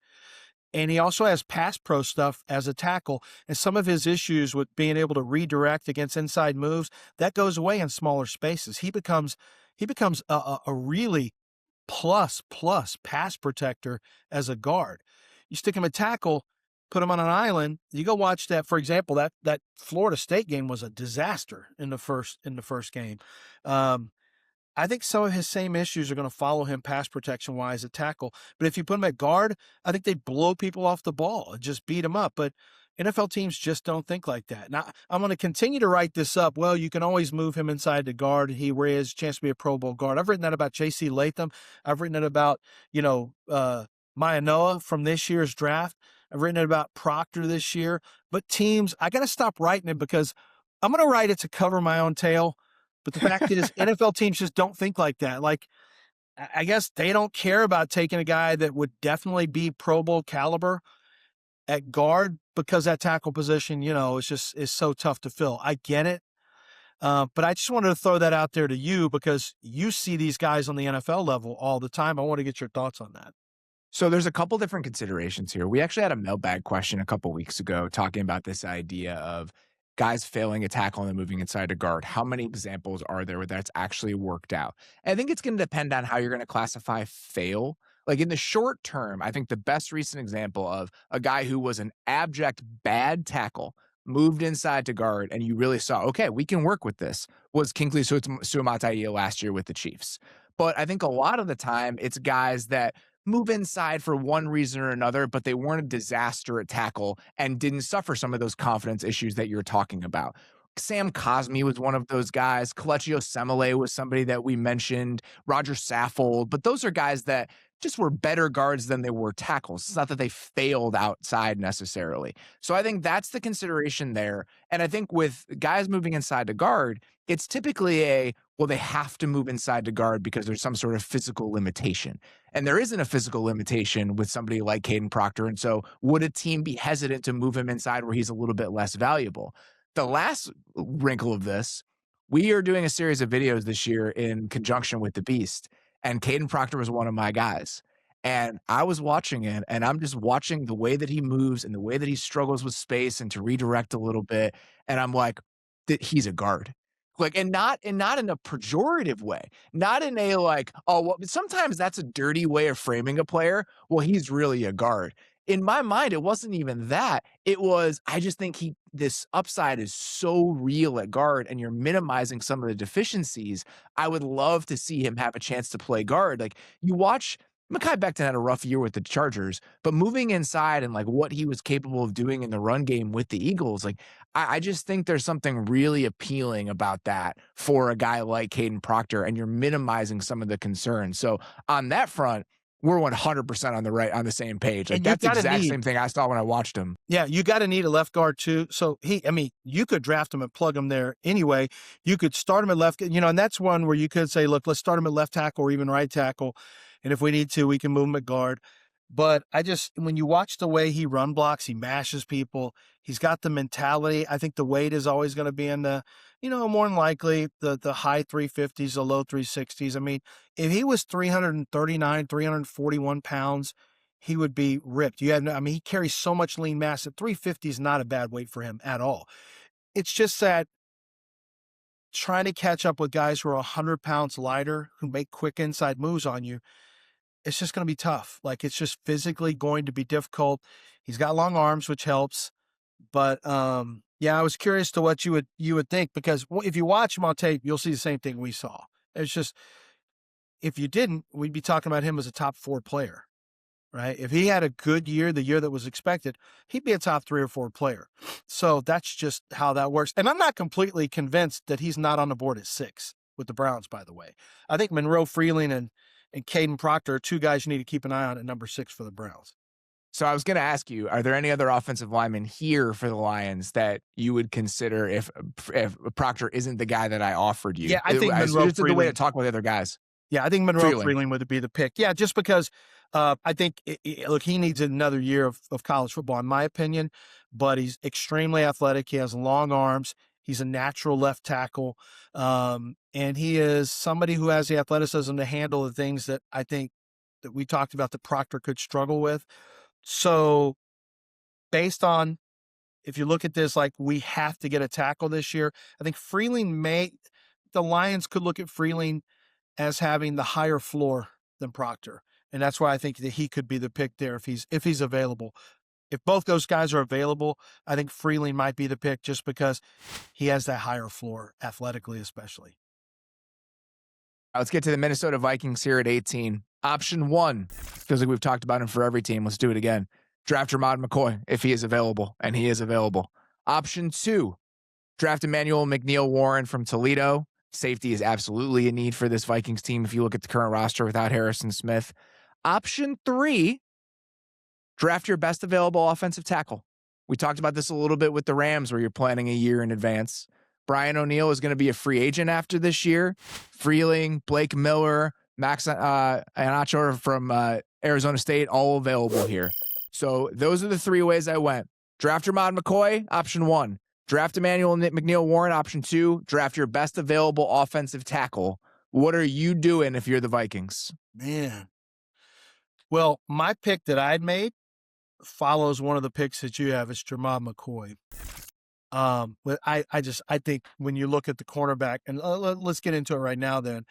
And he also has pass pro stuff as a tackle. And some of his issues with being able to redirect against inside moves, that goes away in smaller spaces. He becomes a really plus pass protector as a guard. You stick him a tackle, put him on an island. You go watch that. For example, that Florida State game was a disaster in the first game. I think some of his same issues are going to follow him pass protection wise at tackle. But if you put him at guard, I think they blow people off the ball and just beat him up. But NFL teams just don't think like that. Now, I'm going to continue to write this up. Well, you can always move him inside the guard. He has a chance to be a Pro Bowl guard. I've written that about J.C. Latham. I've written it about, Maya Noah from this year's draft. I've written it about Proctor this year. But teams, I got to stop writing it because I'm going to write it to cover my own tail. But the fact is, NFL teams just don't think like that. Like, I guess they don't care about taking a guy that would definitely be Pro Bowl caliber at guard because that tackle position, is so tough to fill. I get it. But I just wanted to throw that out there to you because you see these guys on the NFL level all the time. I want to get your thoughts on that. So there's a couple different considerations here. We actually had a mailbag question a couple weeks ago talking about this idea of guys failing a tackle and then moving inside to guard. How many examples are there where that's actually worked out? And I think it's going to depend on how you're going to classify fail. Like in the short term, I think the best recent example of a guy who was an abject bad tackle moved inside to guard and you really saw, okay, we can work with this, was Kingsley Suamataia last year with the Chiefs. But I think a lot of the time it's guys that move inside for one reason or another, but they weren't a disaster at tackle and didn't suffer some of those confidence issues that you're talking about. Sam Cosmi was one of those guys. Kelechi Osemele was somebody that we mentioned. Roger Saffold. But those are guys that just were better guards than they were tackles. It's not that they failed outside necessarily. So I think that's the consideration there. And I think with guys moving inside to guard, it's typically they have to move inside to guard because there's some sort of physical limitation. And there isn't a physical limitation with somebody like Kadyn Proctor. And so would a team be hesitant to move him inside where he's a little bit less valuable? The last wrinkle of this, we are doing a series of videos this year in conjunction with The Beast. And Kadyn Proctor was one of my guys. And I was watching it, and I'm just watching the way that he moves and the way that he struggles with space and to redirect a little bit. And I'm like, he's a guard. Like, and not in a pejorative way, not in a like, oh, well, sometimes that's a dirty way of framing a player. Well, he's really a guard. In my mind, it wasn't even that. It was, I just think this upside is so real at guard and you're minimizing some of the deficiencies. I would love to see him have a chance to play guard. Like you watch, Makai Becton had a rough year with the Chargers, but moving inside and like what he was capable of doing in the run game with the Eagles, like I just think there's something really appealing about that for a guy like Kadyn Proctor, and you're minimizing some of the concerns. So on that front, we're 100% on the same page. Like that's the exact same thing I saw when I watched him. Yeah, you got to need a left guard too. So you could draft him and plug him there anyway. You could start him at left, and that's one where you could say, look, let's start him at left tackle or even right tackle. And if we need to, we can move him at guard. But when you watch the way he run blocks, he mashes people. He's got the mentality. I think the weight is always going to be in the, more than likely the high 350s, the low 360s. I mean, if he was 339, 341 pounds, he would be ripped. He carries so much lean mass. At 350 is not a bad weight for him at all. It's just that trying to catch up with guys who are 100 pounds lighter, who make quick inside moves on you, it's just going to be tough. Like, it's just physically going to be difficult. He's got long arms, which helps. But, I was curious to what you would think, because if you watch him on tape, you'll see the same thing we saw. It's just, if you didn't, we'd be talking about him as a top 4 player, right? If he had a good year, the year that was expected, he'd be a top 3 or 4 player. So that's just how that works. And I'm not completely convinced that he's not on the board at 6 with the Browns, by the way. I think Monroe Freeling and Kadyn Proctor are 2 guys you need to keep an eye on at number 6 for the Browns. So I was going to ask you, are there any other offensive linemen here for the Lions that you would consider if Proctor isn't the guy that I offered you? Yeah, I think Monroe Freeling. The way to talk with other guys. Yeah, I think Monroe Freeling would be the pick. Yeah, just because I think, look, he needs another year of college football, in my opinion, but he's extremely athletic. He has long arms. He's a natural left tackle. And he is somebody who has the athleticism to handle the things that I think that we talked about that Proctor could struggle with. So based on, if you look at this, like we have to get a tackle this year, I think the Lions could look at Freeling as having the higher floor than Proctor. And that's why I think that he could be the pick there if he's available. If both those guys are available, I think Freeling might be the pick just because he has that higher floor, athletically especially. Let's get to the Minnesota Vikings here at 18. Option 1, feels like we've talked about him for every team. Let's do it again. Draft Jermod McCoy if he is available, and he is available. Option 2, draft Emmanuel McNeil-Warren from Toledo. Safety is absolutely a need for this Vikings team if you look at the current roster without Harrison Smith. Option 3, draft your best available offensive tackle. We talked about this a little bit with the Rams where you're planning a year in advance. Brian O'Neill is going to be a free agent after this year. Freeling, Blake Miller, Max Anacho from Arizona State, all available here. So those are the 3 ways I went. Draft Jermod McCoy, option 1. Draft Emmanuel McNeil-Warren, option 2. Draft your best available offensive tackle. What are you doing if you're the Vikings? Man. Well, my pick that I'd made follows one of the picks that you have. It's Jermod McCoy. But I think when you look at the cornerback, and let's get into it right now then.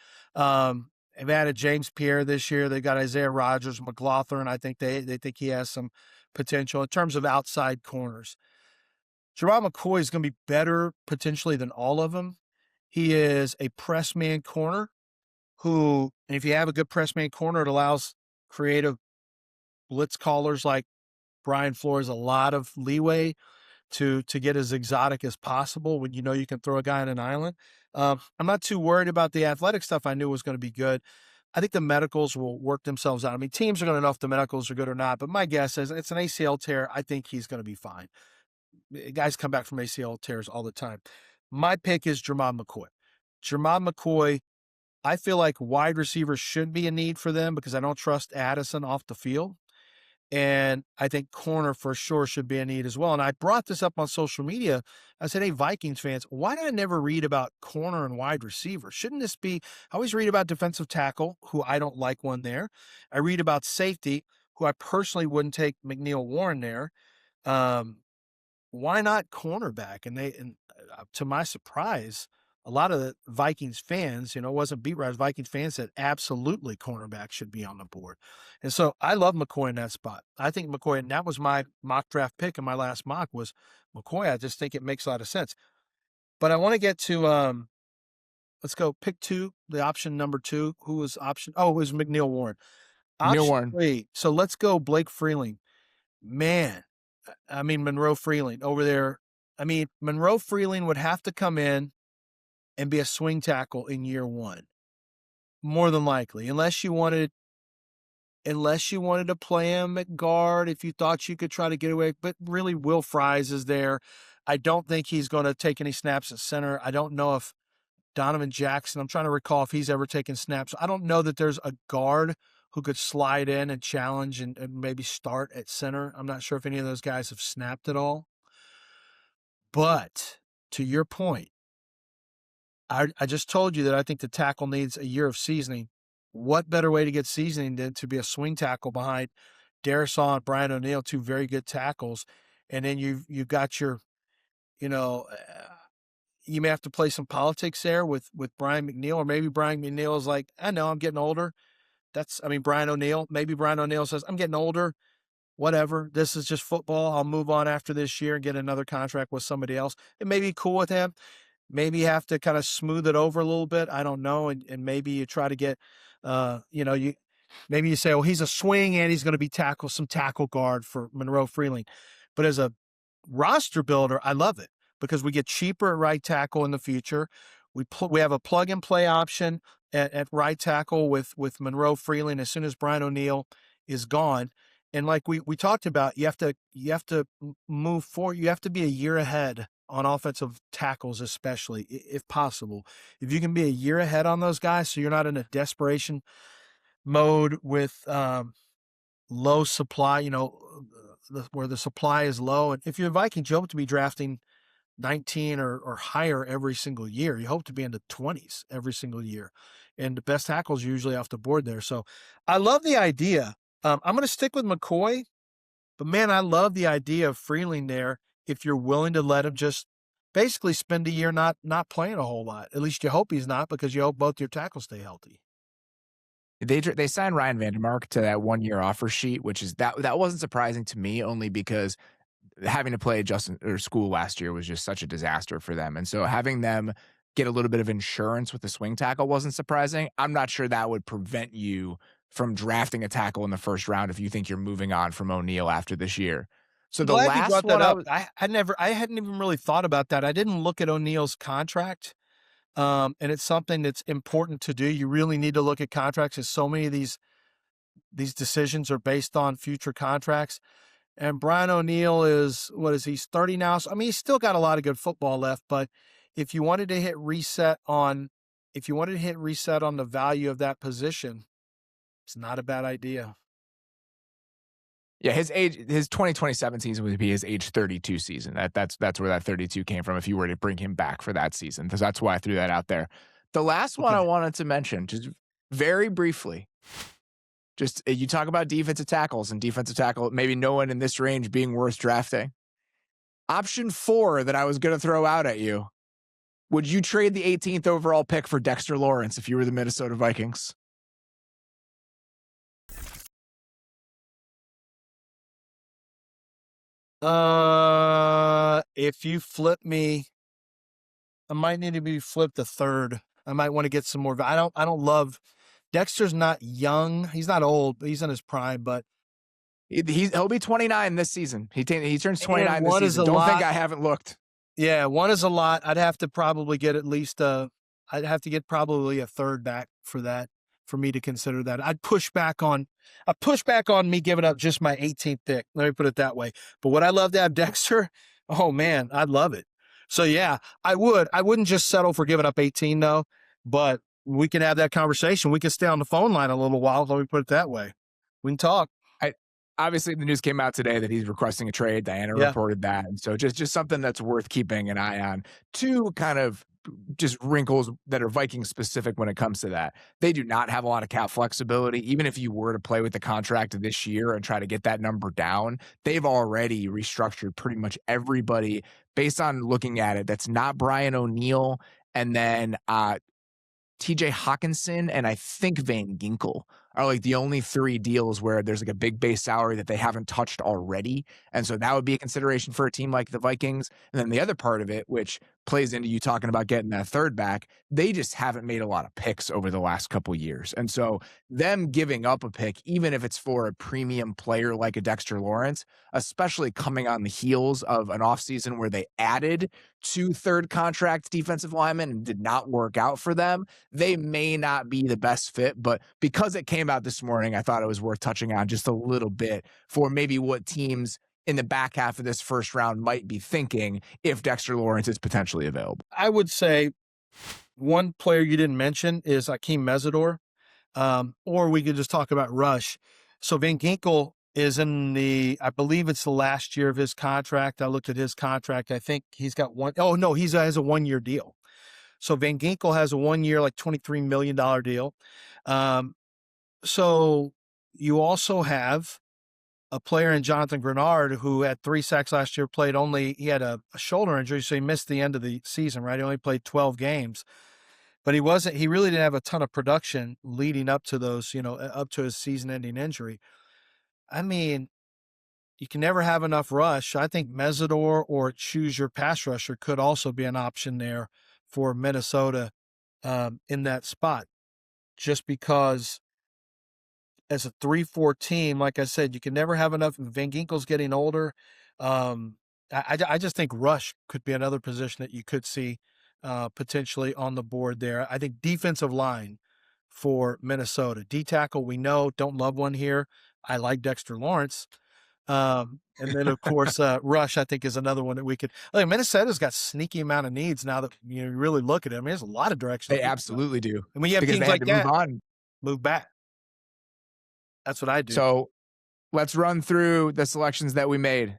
They've added James Pierre this year. They got Isaiah Rodgers, McLaughlin. I think they think he has some potential in terms of outside corners. Jermod McCoy is going to be better potentially than all of them. He is a press man corner who, and if you have a good press man corner, it allows creative blitz callers like Brian Flores a lot of leeway to get as exotic as possible when you know you can throw a guy on an island. I'm not too worried about the athletic stuff. I knew was going to be good. I think the medicals will work themselves out. I mean, teams are going to know if the medicals are good or not, but my guess is it's an ACL tear. I think he's going to be fine. Guys come back from ACL tears all the time. My pick is Jermod McCoy. Jermod McCoy, I feel like wide receivers should be a need for them because I don't trust Addison off the field. And I think corner for sure should be a need as well. And I brought this up on social media. I said, hey, Vikings fans, why did I never read about corner and wide receiver? Shouldn't this be, I always read about defensive tackle, who I don't like one there. I read about safety, who I personally wouldn't take McNeil-Warren there. Why not cornerback? And to my surprise, a lot of the Vikings fans, it wasn't beat writers, Vikings fans said absolutely cornerback should be on the board. And so I love McCoy in that spot. I think McCoy, and that was my mock draft pick in my last mock was McCoy. I just think it makes a lot of sense. But I want to get to, let's go pick 2, the option number 2. Who was option? Oh, it was McNeil-Warren. Option 3. So let's go Blake Freeling. Man, I mean, Monroe Freeling over there. I mean, Monroe Freeling would have to come in and be a swing tackle in year 1, more than likely, unless you wanted to play him at guard, if you thought you could try to get away. But really, Will Fries is there. I don't think he's going to take any snaps at center. I don't know if Donovan Jackson, I'm trying to recall if he's ever taken snaps. I don't know that there's a guard who could slide in and challenge and maybe start at center. I'm not sure if any of those guys have snapped at all. But to your point, I just told you that I think the tackle needs a year of seasoning. What better way to get seasoning than to be a swing tackle behind Darrisaw and Brian O'Neill, 2 very good tackles. And then you've got your, you may have to play some politics there with Brian McNeil, or maybe Brian McNeil is like, I know I'm getting older. Brian O'Neill, maybe Brian O'Neill says, I'm getting older. Whatever. This is just football. I'll move on after this year and get another contract with somebody else. It may be cool with him. Maybe you have to kind of smooth it over a little bit. I don't know. And maybe you try to get, maybe you say, oh, he's a swing and he's going to be some tackle guard for Monroe Freeling. But as a roster builder, I love it because we get cheaper at right tackle in the future. We have a plug and play option at right tackle with Monroe Freeling as soon as Brian O'Neill is gone. And like we talked about, you have to move forward. You have to be a year ahead on offensive tackles, especially if possible. If you can be a year ahead on those guys, so you're not in a desperation mode with low supply, where the supply is low. And if you're a Vikings, you hope to be drafting 19 or higher every single year. You hope to be in the 20s every single year. And the best tackles are usually off the board there. So I love the idea. I'm going to stick with McCoy. But man, I love the idea of Freeling there if you're willing to let him just basically spend a year not playing a whole lot. At least you hope he's not, because you hope both your tackles stay healthy. They signed Ryan Vandermark to that 1-year offer sheet, which is that wasn't surprising to me, only because having to play school last year was just such a disaster for them. And so having them get a little bit of insurance with the swing tackle wasn't surprising. I'm not sure that would prevent you from drafting a tackle in the first round if you think you're moving on from O'Neal after this year. So I'm the glad you last brought that one up. I hadn't even really thought about that. I didn't look at O'Neal's contract. And it's something that's important to do. You really need to look at contracts, as so many of these decisions are based on future contracts. And Brian O'Neal is, he's 30 now. So, I mean, he's still got a lot of good football left, but if you wanted to hit reset on the value of that position, it's not a bad idea. Yeah, his 2027 season would be his age 32 season. That's where that 32 came from if you were to bring him back for that season. Because that's why I threw that out there. The last one I wanted to mention, just very briefly, just you talk about defensive tackles and defensive tackle, maybe no one in this range being worth drafting. Option 4 that I was going to throw out at you. Would you trade the 18th overall pick for Dexter Lawrence if you were the Minnesota Vikings? If you flip me, I might need to be flipped a third. I might want to get some more. I don't love Dexter's not young. He's not old, but he's in his prime, but he'll be 29 this season. He turns 29 this season. Don't think I haven't looked. Yeah, 1 is a lot. I'd have to probably get at least I'd have to get probably a third back for that, for me to consider that. I'd push back on me giving up just my 18th pick. Let me put it that way. But would I love to have Dexter? Oh man, I'd love it. So yeah, I would. I wouldn't just settle for giving up 18 though, but we can have that conversation. We can stay on the phone line a little while. Let me put it that way. We can talk. Obviously, the news came out today that he's requesting a trade. Diana reported that. And so just something that's worth keeping an eye on. 2 kind of just wrinkles that are Vikings specific when it comes to that. They do not have a lot of cap flexibility. Even if you were to play with the contract this year and try to get that number down, they've already restructured pretty much everybody based on looking at it. That's not Brian O'Neal. And then TJ Hawkinson and I think Van Ginkel are like the only 3 deals where there's like a big base salary that they haven't touched already. And so that would be a consideration for a team like the Vikings. And then the other part of it, which plays into you talking about getting that third back, they just haven't made a lot of picks over the last couple of years. And so them giving up a pick, even if it's for a premium player like a Dexter Lawrence, especially coming on the heels of an offseason where they added 2 third contract defensive linemen and did not work out for them, they may not be the best fit. But because it came out this morning, I thought it was worth touching on just a little bit for maybe what teams in the back half of this first round might be thinking if Dexter Lawrence is potentially available. I would say one player you didn't mention is Akheem Mesidor, or we could just talk about Rush. So Van Ginkel is I believe it's the last year of his contract. I looked at his contract. I think he's got he has a 1-year deal. So Van Ginkel has a 1-year, like $23 million deal. So you also have a player in Jonathan Grenard who had 3 sacks last year, he had a shoulder injury, so he missed the end of the season, right? He only played 12 games, but he really didn't have a ton of production leading up to those, up to his season-ending injury. I mean, you can never have enough rush. I think Mesidor or choose your pass rusher could also be an option there for Minnesota in that spot, just because as a 3-4 team, like I said, you can never have enough. Van Ginkel's getting older. I just think rush could be another position that you could see potentially on the board there. I think defensive line for Minnesota. D-tackle, we know, don't love one here. I like Dexter Lawrence. And then, of course, rush, I think, is another one that we could. Minnesota's got sneaky amount of needs now that you really look at it. I mean, there's a lot of directions. They absolutely do. And when you have teams like that, move back. That's what I do. So let's run through the selections that we made.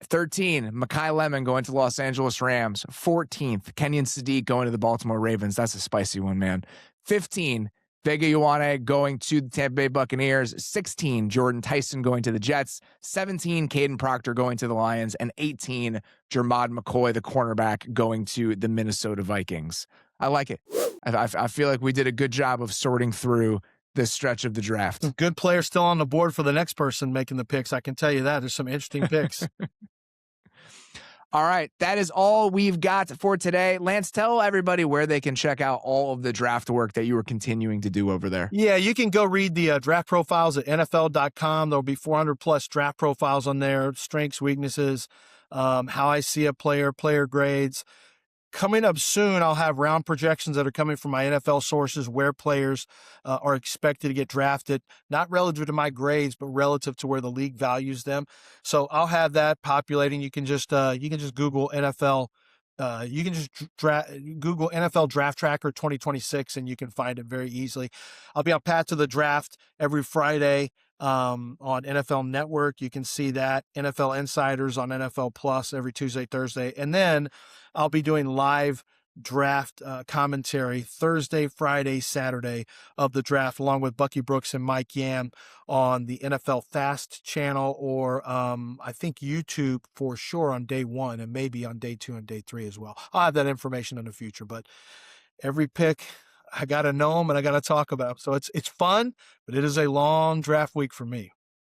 13, Makai Lemon going to Los Angeles Rams. 14th, Kenyon Sadiq going to the Baltimore Ravens. That's a spicy one, man. 15, Olaivavega Ioane going to the Tampa Bay Buccaneers. 16, Jordyn Tyson going to the Jets. 17, Kadyn Proctor going to the Lions. And 18, Jermod McCoy, the cornerback, going to the Minnesota Vikings. I like it. I feel like we did a good job of sorting through this stretch of the draft. Good player still on the board for the next person making the picks. I can tell you that. There's some interesting picks. All right, that is all we've got for today. Lance, tell everybody where they can check out all of the draft work that you were continuing to do over there. Yeah, you can go read the draft profiles at NFL.com. There'll be 400 plus draft profiles on there, strengths, weaknesses, how I see a player, player grades. Coming up soon, I'll have round projections that are coming from my NFL sources where players are expected to get drafted, not relative to my grades, but relative to where the league values them. So I'll have that populating. You can just Google NFL. Google NFL Draft Tracker 2026, and you can find it very easily. I'll be on Path to the Draft every Friday on NFL Network. You can see that. NFL Insiders on NFL Plus every Tuesday, Thursday. And then I'll be doing live draft commentary Thursday, Friday, Saturday of the draft, along with Bucky Brooks and Mike Yam on the NFL Fast channel, or I think YouTube for sure on day 1, and maybe on day 2 and day 3 as well. I'll have that information in the future, but every pick, I got to know them and I got to talk about them. So it's fun, but it is a long draft week for me.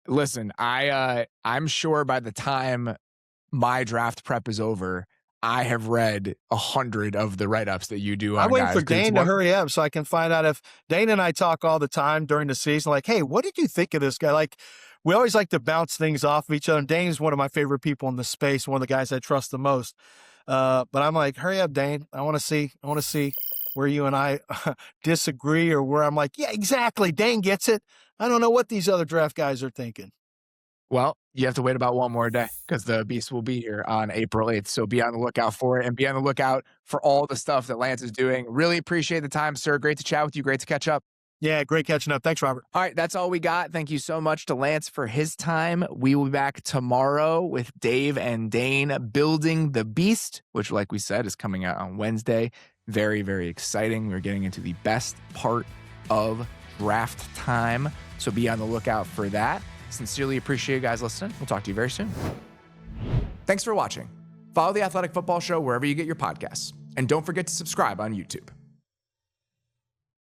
Listen, I'm sure by the time my draft prep is over, I have read 100 of the write-ups that you do. I'm waiting for Dane to hurry up so I can find out if Dane and I talk all the time during the season. Like, hey, what did you think of this guy? Like, we always like to bounce things off of each other. And Dane is one of my favorite people in the space, one of the guys I trust the most. But I'm like, hurry up, Dane. I want to see where you and I disagree, or where I'm like, yeah, exactly. Dane gets it. I don't know what these other draft guys are thinking. Well, you have to wait about one more day because the Beast will be here on April 8th. So be on the lookout for it, and be on the lookout for all the stuff that Lance is doing. Really appreciate the time, sir. Great to chat with you. Great to catch up. Yeah, great catching up. Thanks, Robert. All right, that's all we got. Thank you so much to Lance for his time. We will be back tomorrow with Dave and Dane building the Beast, which, like we said, is coming out on Wednesday. Very, very exciting. We're getting into the best part of draft time. So be on the lookout for that. Sincerely appreciate you guys listening. We'll talk to you very soon. Thanks for watching. Follow the Athletic Football Show wherever you get your podcasts. And don't forget to subscribe on YouTube.